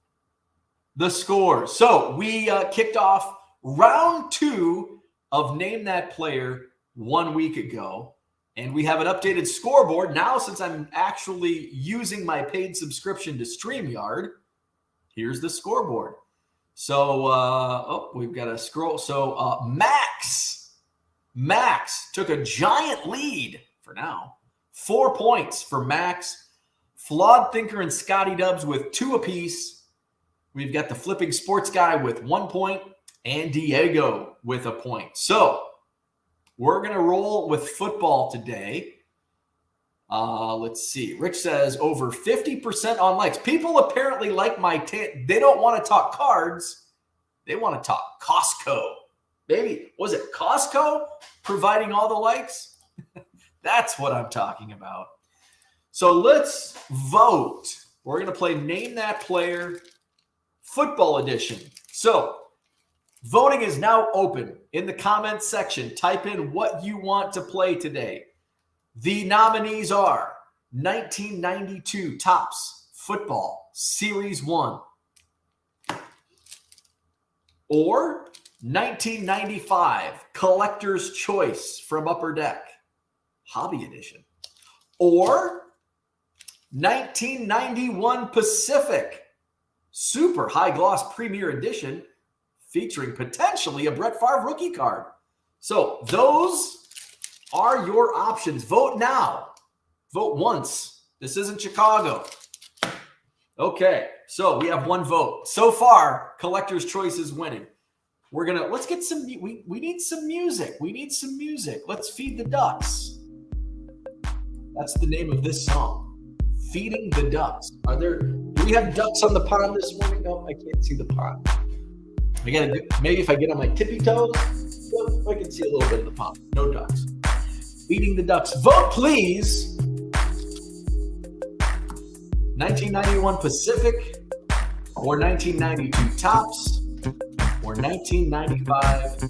the score. So we kicked off round 2 of Name That Player 1 week ago. And we have an updated scoreboard. Now, since I'm actually using my paid subscription to StreamYard, here's the scoreboard. So, we've got to scroll. So, Max took a giant lead for now. 4 points for Max. Flawed Thinker and Scotty Dubs with 2 apiece. We've got the Flipping Sports Guy with 1 point and Diego with a point. So, we're going to roll with football today. Let's see. Rich says over 50% on likes. People apparently like they don't want to talk cards. They want to talk Costco. Baby, was it Costco providing all the likes? That's what I'm talking about. So let's vote. We're going to play Name That Player Football Edition. So voting is now open. In the comments section, type in what you want to play today. The nominees are 1992 Topps Football Series 1 or 1995 Collector's Choice from Upper Deck Hobby Edition or 1991 Pacific Super High Gloss Premier Edition featuring potentially a Brett Favre rookie card. So those are your options. Vote now. Vote once. This isn't Chicago. Okay, so we have one vote. So far, Collector's Choice is winning. Let's get some, we need some music. We need some music. Let's feed the ducks. That's the name of this song. Feeding the ducks. Do we have ducks on the pond this morning? No, I can't see the pond. Maybe if I get on my tippy toes, I can see a little bit of the pond. No ducks. Feeding the ducks. Vote, please. 1991 Pacific or 1992 Topps or 1995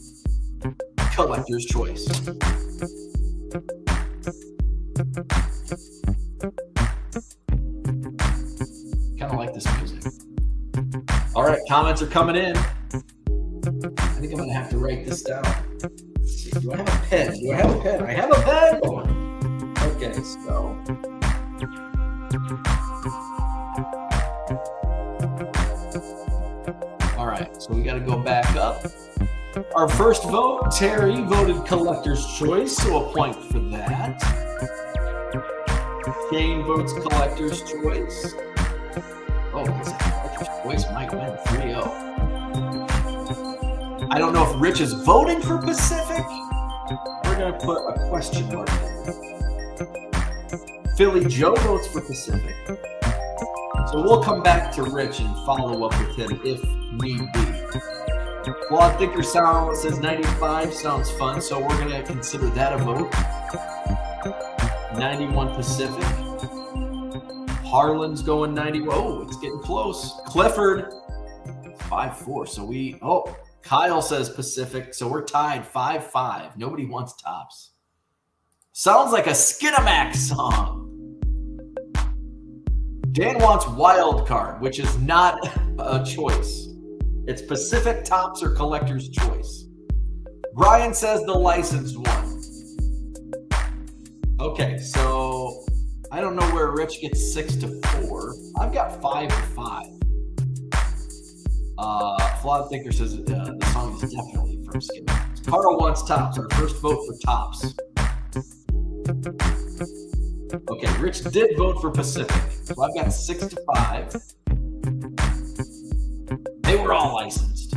Collector's Choice. Kind of like this music. All right, comments are coming in. I think I'm going to have to write this down. Let's see. Do I have a pen? I have a pen. Okay, so. All right, so we got to go back up. Our first vote, Terry voted Collector's Choice, so a point for that. Shane votes Collector's Choice. Oh, Collector's Choice might win 3-0. I don't know if Rich is voting for Pacific. We're going to put a question mark there. Philly Joe votes for Pacific. So we'll come back to Rich and follow up with him if need be. Claude Thinker says 95 sounds fun, so we're going to consider that a vote. 91 Pacific. Harlan's going 90. Oh, it's getting close. Clifford, 5-4. So Kyle says Pacific, so we're tied 5-5. Nobody wants Topps. Sounds like a Skinamax song. Dan wants Wild Card, which is not a choice. It's Pacific, Topps, or Collector's Choice. Brian says the licensed one. Okay, so I don't know where Rich gets 6-4. I've got 5-5. Flawed Thinker says the song is definitely from Skinamax. Carl wants Topps. Our first vote for Topps. Okay, Rich did vote for Pacific. So I've got 6-5. They were all licensed.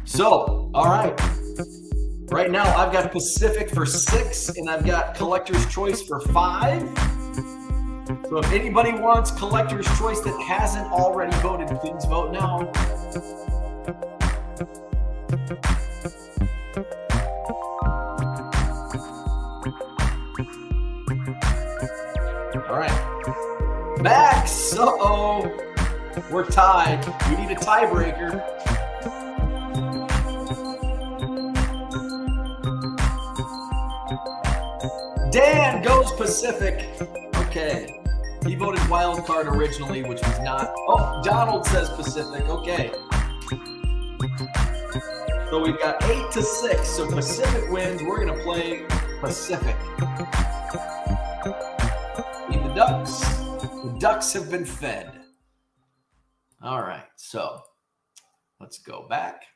So, all right. Right now, I've got Pacific for 6, and I've got Collector's Choice for 5. So if anybody wants Collector's Choice that hasn't already voted, please vote now. All right. Max, we're tied. We need a tiebreaker. Dan goes Pacific. Okay. He voted Wild Card originally, which was not. Oh, Donald says Pacific. Okay. So we've got 8-6. So Pacific wins. We're going to play Pacific. Feed the ducks. The ducks have been fed. All right. So let's go back.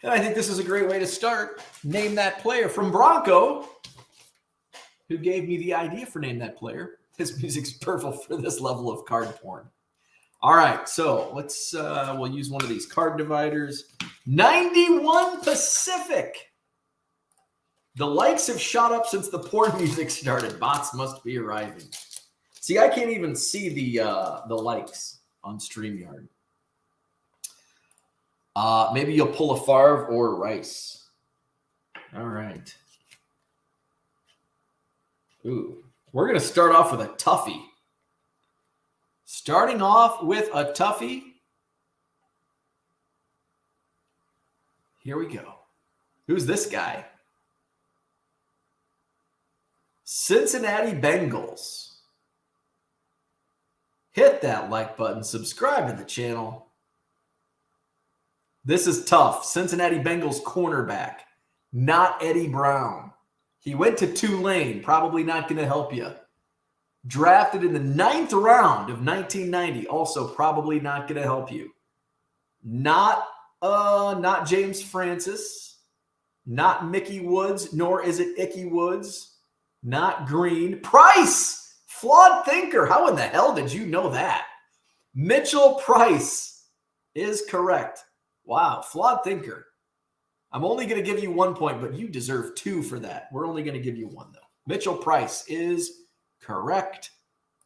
And I think this is a great way to start. Name That Player from Bronco, who gave me the idea for Name That Player. His music's perfect for this level of card porn. All right, so let's we'll use one of these card dividers. 91 Pacific. The likes have shot up since the porn music started. Bots must be arriving. See, I can't even see the likes on StreamYard. Maybe you'll pull a Favre or Rice. All right. Ooh, we're going to start off with a toughie. Starting off with a toughie. Here we go. Who's this guy? Cincinnati Bengals. Hit that like button. Subscribe to the channel. This is tough. Cincinnati Bengals cornerback. Not Eddie Brown. He went to Tulane. Probably not going to help you. Drafted in the 9th round of 1990. Also probably not going to help you. Not James Francis. Not Mickey Woods. Nor is it Icky Woods. Not Green. Price! Flawed thinker. How in the hell did you know that? Mitchell Price is correct. Wow, flawed thinker. I'm only going to give you 1 point, but you deserve 2 for that. We're only going to give you 1, though. Mitchell Price is correct.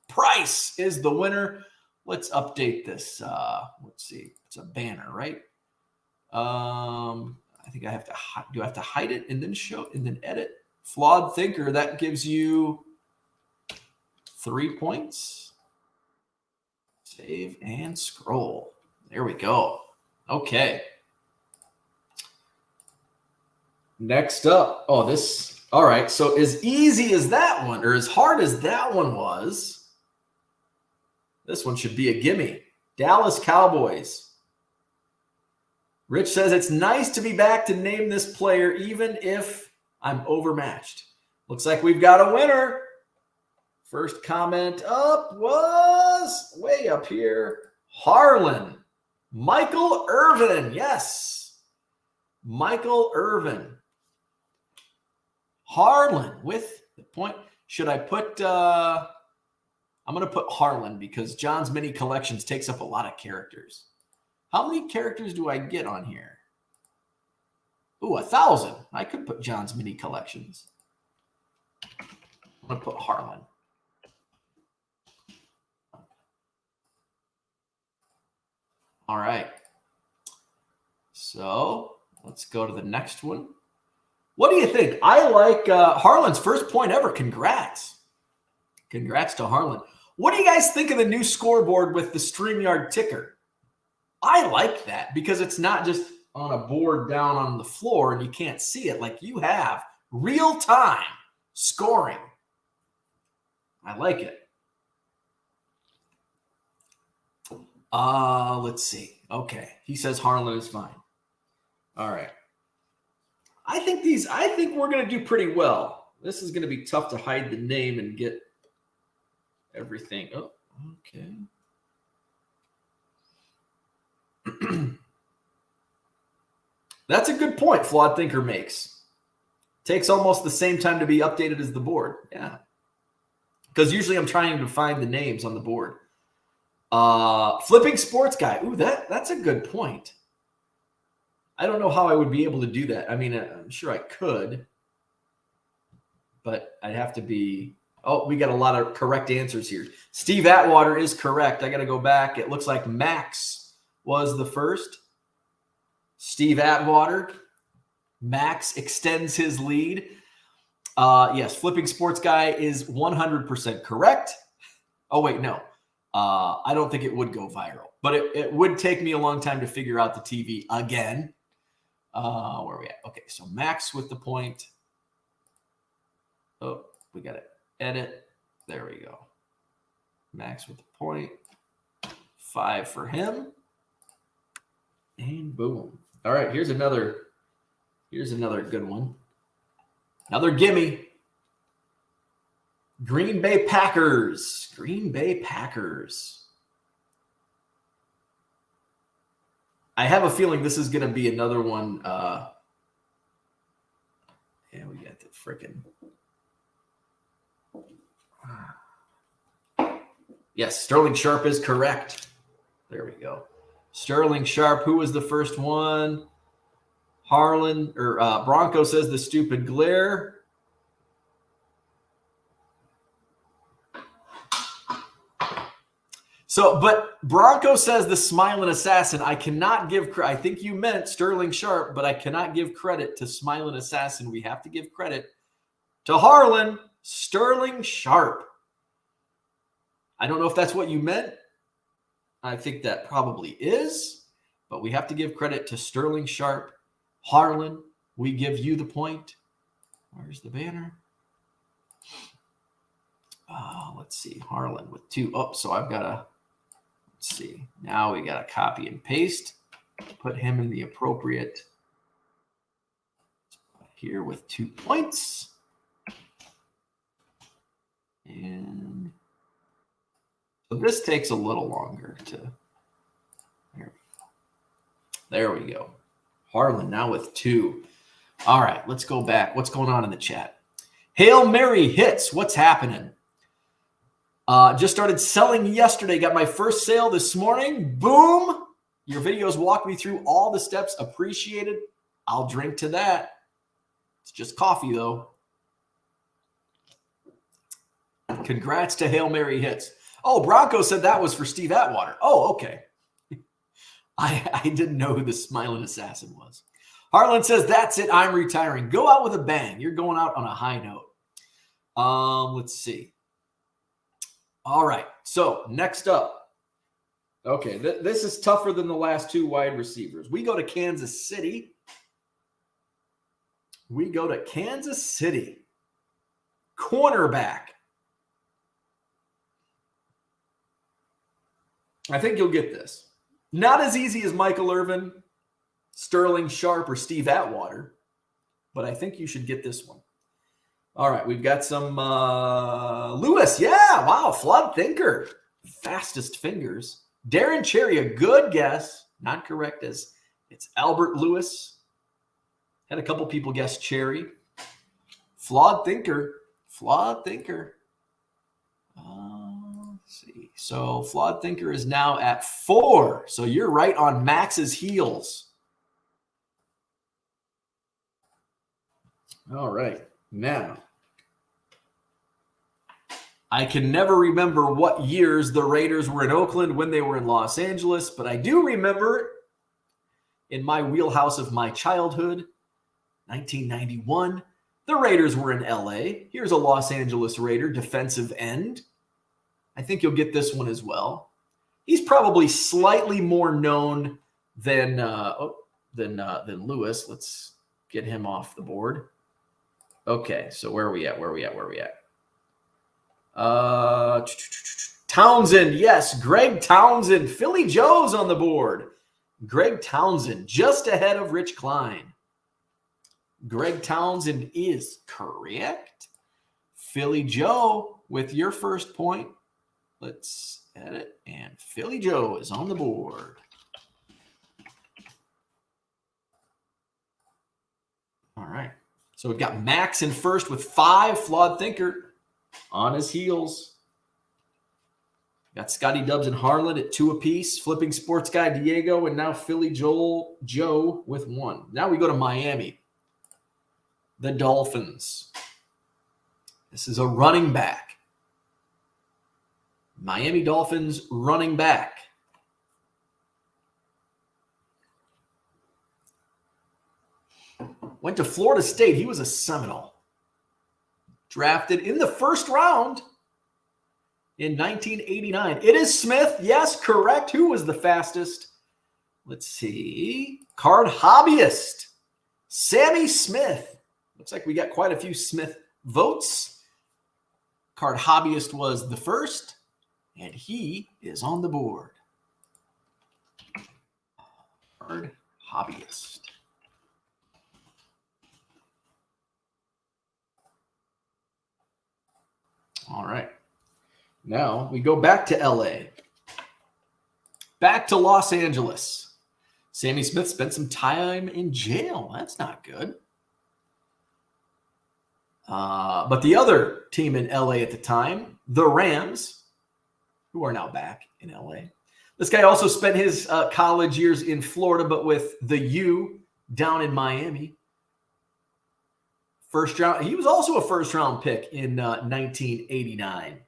Price is the winner. Let's update this. Let's see. It's a banner, right? I think I have to. Do I have to hide it and then show and then edit? Flawed thinker. That gives you 3 points. Save and scroll. There we go. Okay. Next up. Oh, this. All right. So as easy as that one, or as hard as that one was, this one should be a gimme. Dallas Cowboys. Rich says, it's nice to be back to name this player, even if I'm overmatched. Looks like we've got a winner. First comment up was way up here. Harlan. Michael Irvin. Yes. Michael Irvin. Harlan with the point. Should I put I'm going to put Harlan because John's Mini Collections takes up a lot of characters. How many characters do I get on here? Ooh, 1,000. I could put John's Mini Collections. I'm going to put Harlan. All right. So let's go to the next one. What do you think? I like Harlan's first point ever. Congrats. Congrats to Harlan. What do you guys think of the new scoreboard with the StreamYard ticker? I like that because it's not just on a board down on the floor and you can't see it. Like you have real-time scoring. I like it. Let's see. Okay. He says Harlan is fine. All right. I think we're going to do pretty well. This is going to be tough to hide the name and get everything. Oh, okay. That's a good point Flawed Thinker makes. Takes almost the same time to be updated as the board. Yeah. Because usually I'm trying to find the names on the board. Flipping Sports Guy. Ooh, that's a good point. I don't know how I would be able to do that. I mean, I'm sure I could, but I'd have to be. Oh, we got a lot of correct answers here. Steve Atwater is correct. I got to go back. It looks like Max was the first. Steve Atwater. Max extends his lead. Yes, Flipping Sports Guy is 100% correct. Oh, wait, no. I don't think it would go viral, but it would take me a long time to figure out the TV again. Where are we at? Okay, so Max with the point. Oh, we got to edit. There we go. Max with the point. 5 for him. And boom. All right, here's another good one. Another gimme. Green Bay Packers. Green Bay Packers. I have a feeling this is going to be another one. Yeah, we got the freaking. Yes, Sterling Sharp is correct. There we go. Sterling Sharp. Who was the first one? Harlan or Bronco says the stupid glare. So, but Bronco says the smiling assassin. I cannot give I think you meant Sterling Sharp, but I cannot give credit to smiling assassin. We have to give credit to Harlan Sterling Sharp. I don't know if that's what you meant. I think that probably is, but we have to give credit to Sterling Sharp. Harlan, we give you the point. Where's the banner? Let's see. Harlan with 2. Oh, so I've got to, let's see. Now we got to copy and paste. Put him in the appropriate here with 2 points. And so this takes a little longer to, there we go. Harlan now with 2. All right, let's go back. What's going on in the chat? Hail Mary hits. What's happening? Just started selling yesterday. Got my first sale this morning. Boom. Your videos walk me through all the steps. Appreciated. I'll drink to that. It's just coffee, though. Congrats to Hail Mary hits. Oh, Bronco said that was for Steve Atwater. Oh, okay. I didn't know who the smiling assassin was. Harlan says, that's it. I'm retiring. Go out with a bang. You're going out on a high note. Let's see. All right. So next up. Okay. This is tougher than the last 2 wide receivers. We go to Kansas City. Cornerback. I think you'll get this. Not as easy as Michael Irvin, Sterling Sharp, or Steve Atwater, but I think you should get this one. All right, we've got some Lewis. Yeah, wow, flawed thinker. Fastest fingers. Darren Cherry, a good guess. Not correct as it's Albert Lewis. Had a couple people guess Cherry. Flawed thinker. Let's see. So flawed thinker is now at 4. So you're right on Max's heels. All right. Now, I can never remember what years the Raiders were in Oakland when they were in Los Angeles, but I do remember in my wheelhouse of my childhood, 1991, the Raiders were in LA. Here's a Los Angeles Raider defensive end. I think you'll get this one as well. He's probably slightly more known than Lewis. Let's get him off the board. Okay, so where are we at? Townsend, yes, Greg Townsend. Philly Joe's on the board. Greg Townsend, just ahead of Rich Klein. Greg Townsend is correct. Philly Joe with your first point. Let's edit, and Philly Joe is on the board. All right. So we've got Max in first with 5, flawed thinker on his heels. Got Scotty Dubs and Harlan at 2 apiece, flipping sports guy Diego, and now Philly Joe with 1. Now we go to Miami. The Dolphins. This is a running back. Miami Dolphins running back. Went to Florida State. He was a Seminole. Drafted in the first round in 1989. It is Smith. Yes, correct. Who was the fastest? Let's see. Card hobbyist. Sammy Smith. Looks like we got quite a few Smith votes. Card hobbyist was the first, and he is on the board. Card hobbyist. All right. Now we go back to LA. Back to Los Angeles. Sammy Smith spent some time in jail. That's not good. But the other team in LA at the time, the Rams, who are now back in LA. This guy also spent his college years in Florida, but with the U down in Miami. First round. He was also a first round pick in 1989.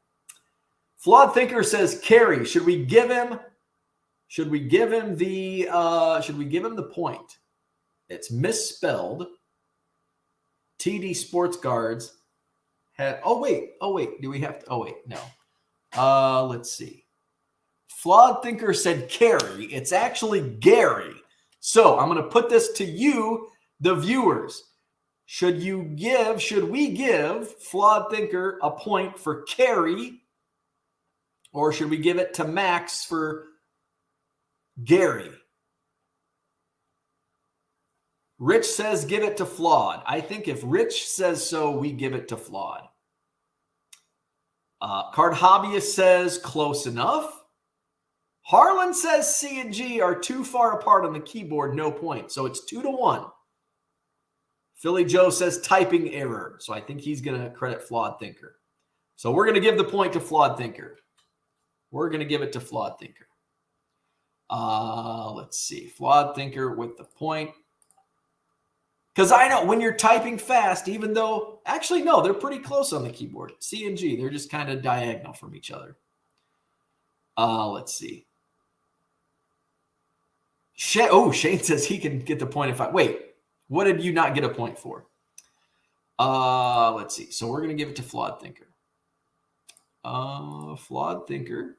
Flawed Thinker says Carey. Should we give him the point? It's misspelled. TD Sports Guards had oh wait. Do we have to no. Let's see. Flawed Thinker said Carey. It's actually Gary. So I'm going to put this to you, the viewers. Should we give Flawed Thinker a point for Carey, or should we give it to Max for Gary? Rich says give it to Flawed. I think if Rich says so, we give it to Flawed. Card Hobbyist says close enough. Harlan says C and G are too far apart on the keyboard, no point. So it's 2-1. Philly Joe says typing error. So I think he's going to credit Flawed Thinker. So we're going to give the point to Flawed Thinker. We're going to give it to Flawed Thinker. Let's see. Flawed Thinker with the point. Because I know when you're typing fast, even though, actually, no, they're pretty close on the keyboard. C and G, they're just kind of diagonal from each other. Let's see. Shane says he can get the point if I wait. What did you not get a point for? Let's see. So we're going to give it to Flawed Thinker. Flawed Thinker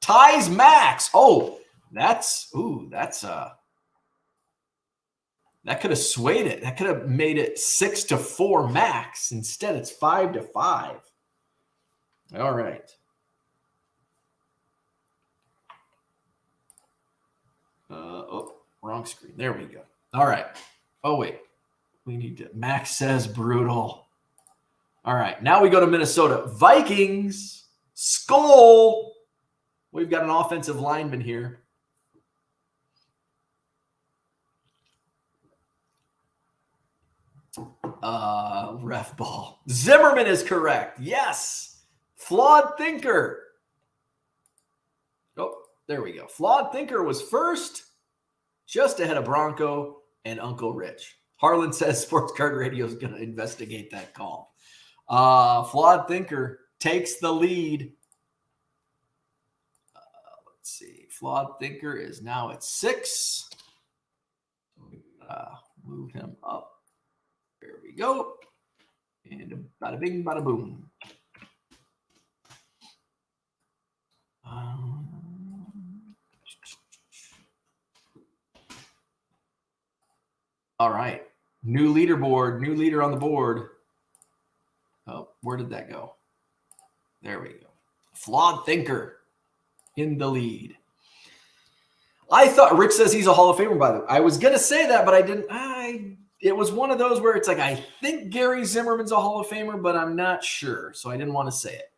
ties Max. Oh, that could have swayed it. That could have made it 6-4 Max. Instead, it's 5-5. All right. Wrong screen. There we go. All right. Oh, wait. We need to. Max says brutal. All right. Now we go to Minnesota. Vikings. Skull. We've got an offensive lineman here. Ref ball. Zimmerman is correct. Yes. Flawed Thinker. Oh, there we go. Flawed Thinker was first, just ahead of Bronco and Uncle Rich. Harlan says Sports Card Radio is going to investigate that call. Flawed Thinker takes the lead. Let's see. Flawed Thinker is now at 6. Move him up. There we go. And bada bing, bada boom. All right. New leaderboard. New leader on the board. Oh, where did that go? There we go. Flawed Thinker in the lead. I thought Rich says he's a Hall of Famer, by the way. I was going to say that, but I didn't. It was one of those where it's like, I think Gary Zimmerman's a Hall of Famer, but I'm not sure. So I didn't want to say it.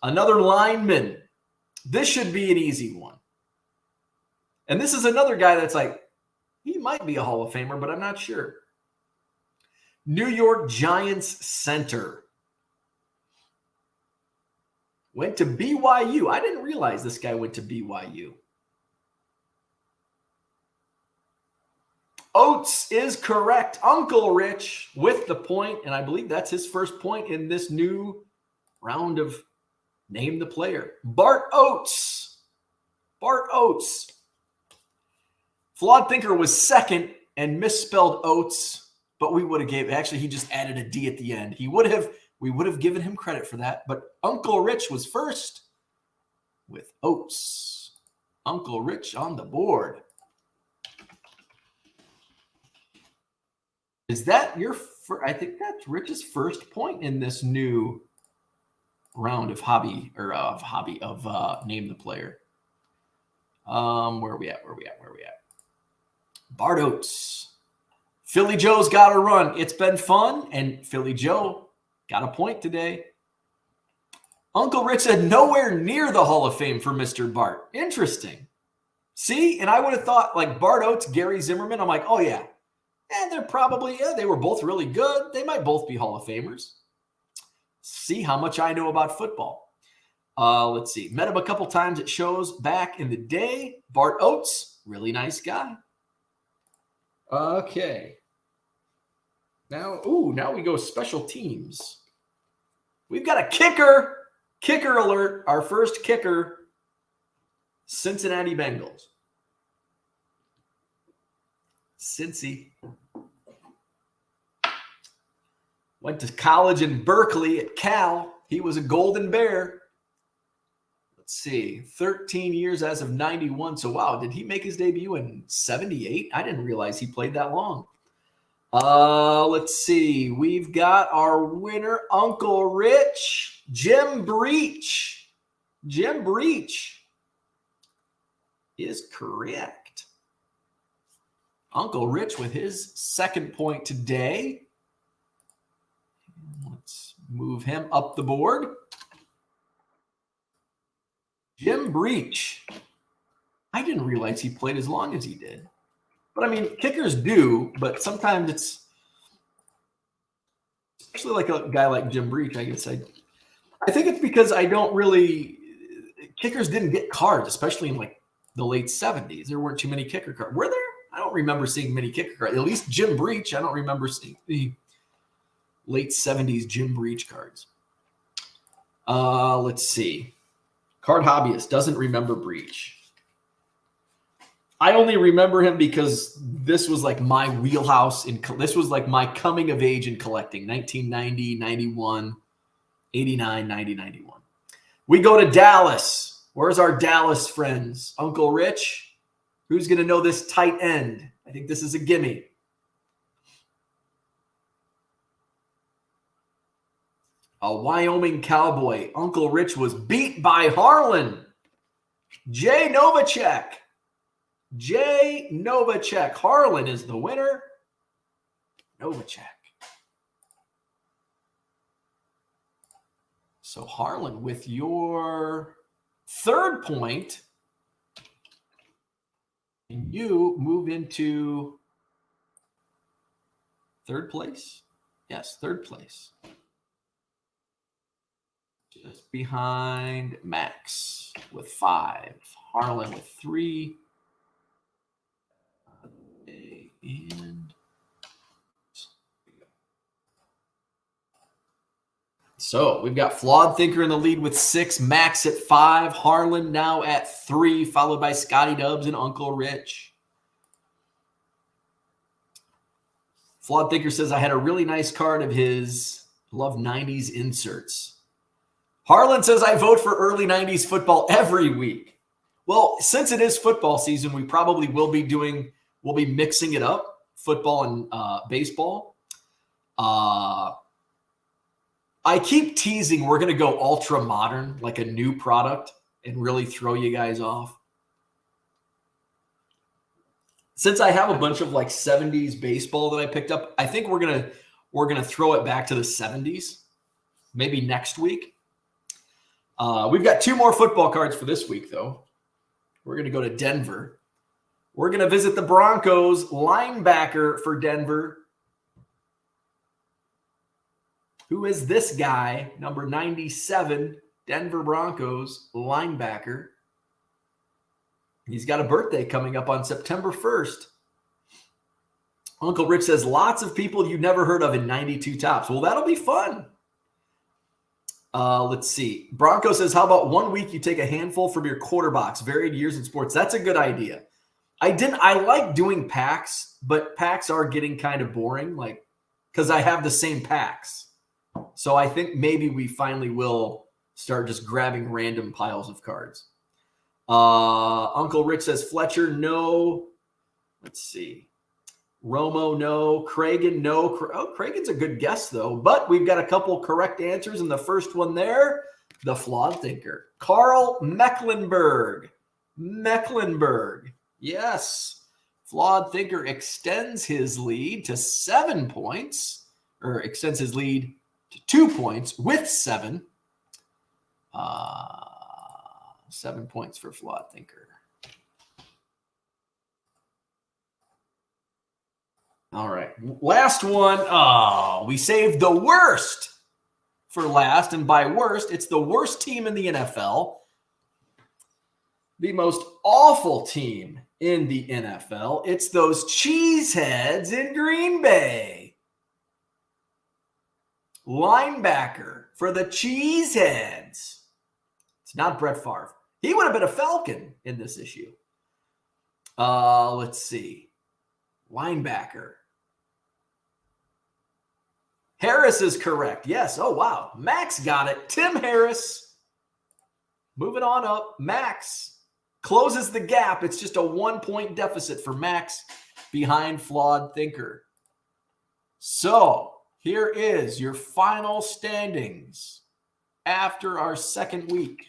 Another lineman. This should be an easy one. And this is another guy that's like, he might be a Hall of Famer, but I'm not sure. New York Giants center. Went to BYU. I didn't realize this guy went to BYU. Oates is correct. Uncle Rich with the point, and I believe that's his first point in this new round of Name the Player. Bart Oates. Bart Oates. Flawed Thinker was second and misspelled Oates, but we would have gave. Actually, he just added a D at the end. We would have given him credit for that, but Uncle Rich was first with Oates. Uncle Rich on the board. Is that your first? I think that's Rich's first point in this new round of Name the Player. Where are we at? Bart Oates. Philly Joe's got a run. It's been fun, and Philly Joe got a point today. Uncle Rich said nowhere near the Hall of Fame for Mr. Bart. Interesting. See, and I would have thought like Bart Oates, Gary Zimmerman. I'm like, oh yeah. And they're probably, they were both really good. They might both be Hall of Famers. See how much I know about football. Let's see. Met him a couple times at shows back in the day. Bart Oates, really nice guy. Okay. Now we go special teams. We've got a kicker. Kicker alert. Our first kicker, Cincinnati Bengals. Cincy. Went to college in Berkeley at Cal. He was a Golden Bear. Let's see. 13 years as of 91. So, wow, did he make his debut in 78? I didn't realize he played that long. Let's see. We've got our winner, Uncle Rich, Jim Breach. Jim Breach is correct. Uncle Rich with his second point today. Let's move him up the board. Jim Breach. I didn't realize he played as long as he did. But, I mean, kickers do, but sometimes it's, especially like a guy like Jim Breach, I guess I think it's because I don't really – kickers didn't get cards, especially in, like, the late 70s. There weren't too many kicker cards. Were there? I don't remember seeing many kicker cards. At least Jim Breach, I don't remember seeing the late 70s Jim Breach cards. Let's see. Card Hobbyist doesn't remember Breach. I only remember him because this was like my wheelhouse. This was like my coming of age in collecting. 1990, 91, 89, 90, 91. We go to Dallas. Where's our Dallas friends? Uncle Rich? Who's going to know this tight end? I think this is a gimme. A Wyoming Cowboy. Uncle Rich was beat by Harlan. Jay Novacek. Jay Novacek. Harlan is the winner. Novacek. So Harlan, with your third point, and you move into third place? Yes, third place. Just behind Max with 5. Harlan with 3. And so we've got Flawed Thinker in the lead with 6, Max at 5, Harlan now at 3, followed by Scotty Dubs and Uncle Rich. Flawed Thinker says, I had a really nice card of his. Love 90s inserts. Harlan says, I vote for early 90s football every week. Well, since it is football season, we probably will be mixing it up, football and baseball. I keep teasing we're going to go ultra modern, like a new product, and really throw you guys off. Since I have a bunch of like 70s baseball that I picked up, I think we're gonna throw it back to the 70s, maybe next week. We've got 2 more football cards for this week, though. We're going to go to Denver. We're going to visit the Broncos linebacker for Denver. Who is this guy? Number 97, Denver Broncos linebacker. He's got a birthday coming up on September 1st. Uncle Rich says, lots of people you never heard of in 92 tops. Well, that'll be fun. Let's see. Bronco says, how about 1 week you take a handful from your quarter box, varied years in sports? That's a good idea. I like doing packs, but packs are getting kind of boring, like, because I have the same packs. So I think maybe we finally will start just grabbing random piles of cards. Uncle Rich says, Fletcher, no. Let's see. Romo, no. Cragen, no. Cragen's a good guess, though. But we've got a couple correct answers. And the first one there, the Flawed Thinker. Carl Mecklenburg. Yes. Flawed Thinker extends his lead to 7 points. Or extends his lead to 2 points with 7. 7 points for Flawed Thinker. All right. Last one. Oh, we saved the worst for last. And by worst, it's the worst team in the NFL. The most awful team in the NFL. It's those cheeseheads in Green Bay. Linebacker for the Cheeseheads. It's not Brett Favre. He would have been a Falcon in this issue. Let's see. Linebacker. Harris is correct. Yes. Oh, wow. Max got it. Tim Harris. Moving on up. Max closes the gap. It's just a 1-point deficit for Max behind Flawed Thinker. So here is your final standings after our second week.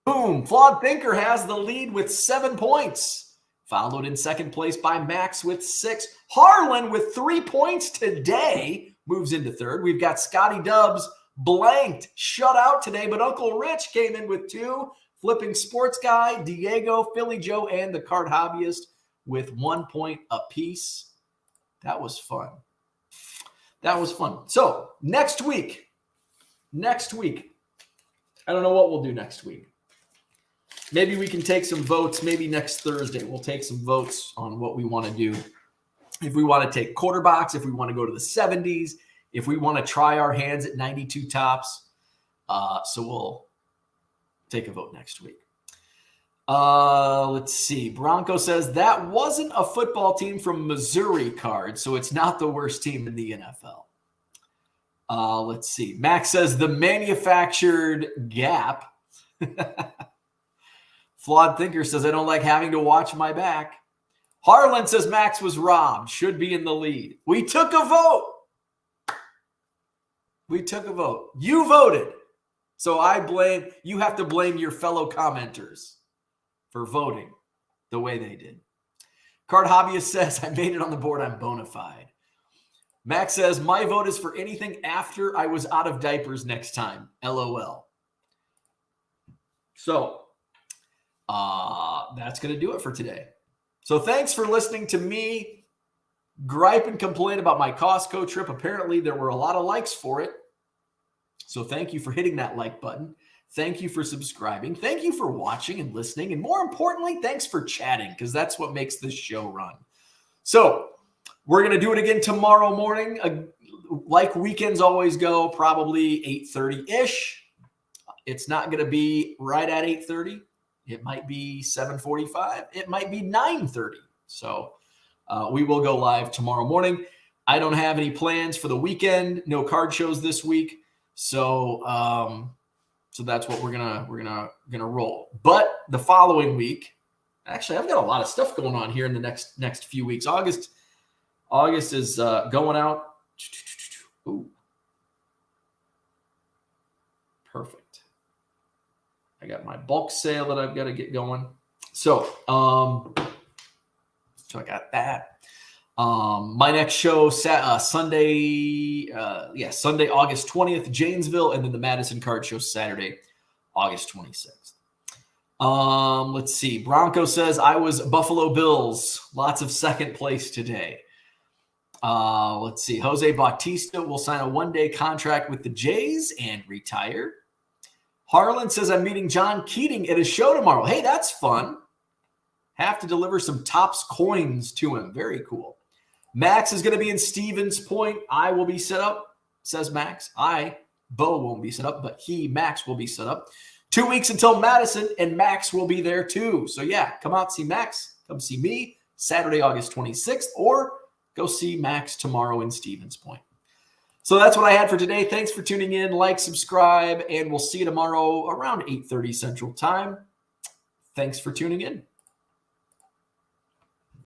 Boom. Flawed Thinker has the lead with 7 points. Followed in second place by Max with 6. Harlan with 3 points today moves into third. We've got Scotty Dubs blanked, shut out today, but Uncle Rich came in with 2. Flipping Sports Guy, Diego, Philly Joe, and the Card Hobbyist with 1 point apiece. That was fun. That was fun. So next week, I don't know what we'll do next week. Maybe we can take some votes. Maybe next Thursday we'll take some votes on what we want to do. If we want to take quarter box, if we want to go to the 70s, if we want to try our hands at 92 tops. So we'll take a vote next week. Let's see. Bronco says that wasn't a football team from Missouri card, so it's not the worst team in the NFL. Let's see. Max says the manufactured gap. Flawed Thinker says, I don't like having to watch my back. Harlan says Max was robbed. Should be in the lead. We took a vote. You voted. So you have to blame your fellow commenters for voting the way they did. Card Hobbyist says, I made it on the board. I'm bona fide. Max says, my vote is for anything after I was out of diapers next time. LOL. So, that's going to do it for today. So thanks for listening to me gripe and complain about my Costco trip. Apparently there were a lot of likes for it. So thank you for hitting that like button. Thank you for subscribing. Thank you for watching and listening. And more importantly, thanks for chatting, because that's what makes this show run. So we're going to do it again tomorrow morning. Like weekends always go, probably 8:30-ish. It's not going to be right at 8:30. It might be 7:45. It might be 9:30. So we will go live tomorrow morning. I don't have any plans for the weekend. No card shows this week. So so that's what we're gonna roll. But the following week, actually, I've got a lot of stuff going on here in the next few weeks. August is going out. Ooh, perfect. I got my bulk sale that I've got to get going. So I got that. My next show, Sunday, August 20th, Janesville, and then the Madison Card Show, Saturday, August 26th. Let's see. Bronco says, I was Buffalo Bills. Lots of second place today. Let's see. Jose Bautista will sign a one-day contract with the Jays and retire. Harlan says, I'm meeting John Keating at his show tomorrow. Hey, that's fun. Have to deliver some Topps coins to him. Very cool. Max is going to be in Stevens Point. I will be set up, says Max. Bo won't be set up, but Max will be set up. 2 weeks until Madison, and Max will be there too. So yeah, come out, see Max. Come see me Saturday, August 26th, or go see Max tomorrow in Stevens Point. So that's what I had for today. Thanks for tuning in. Like, subscribe, and we'll see you tomorrow around 8:30 Central Time. Thanks for tuning in.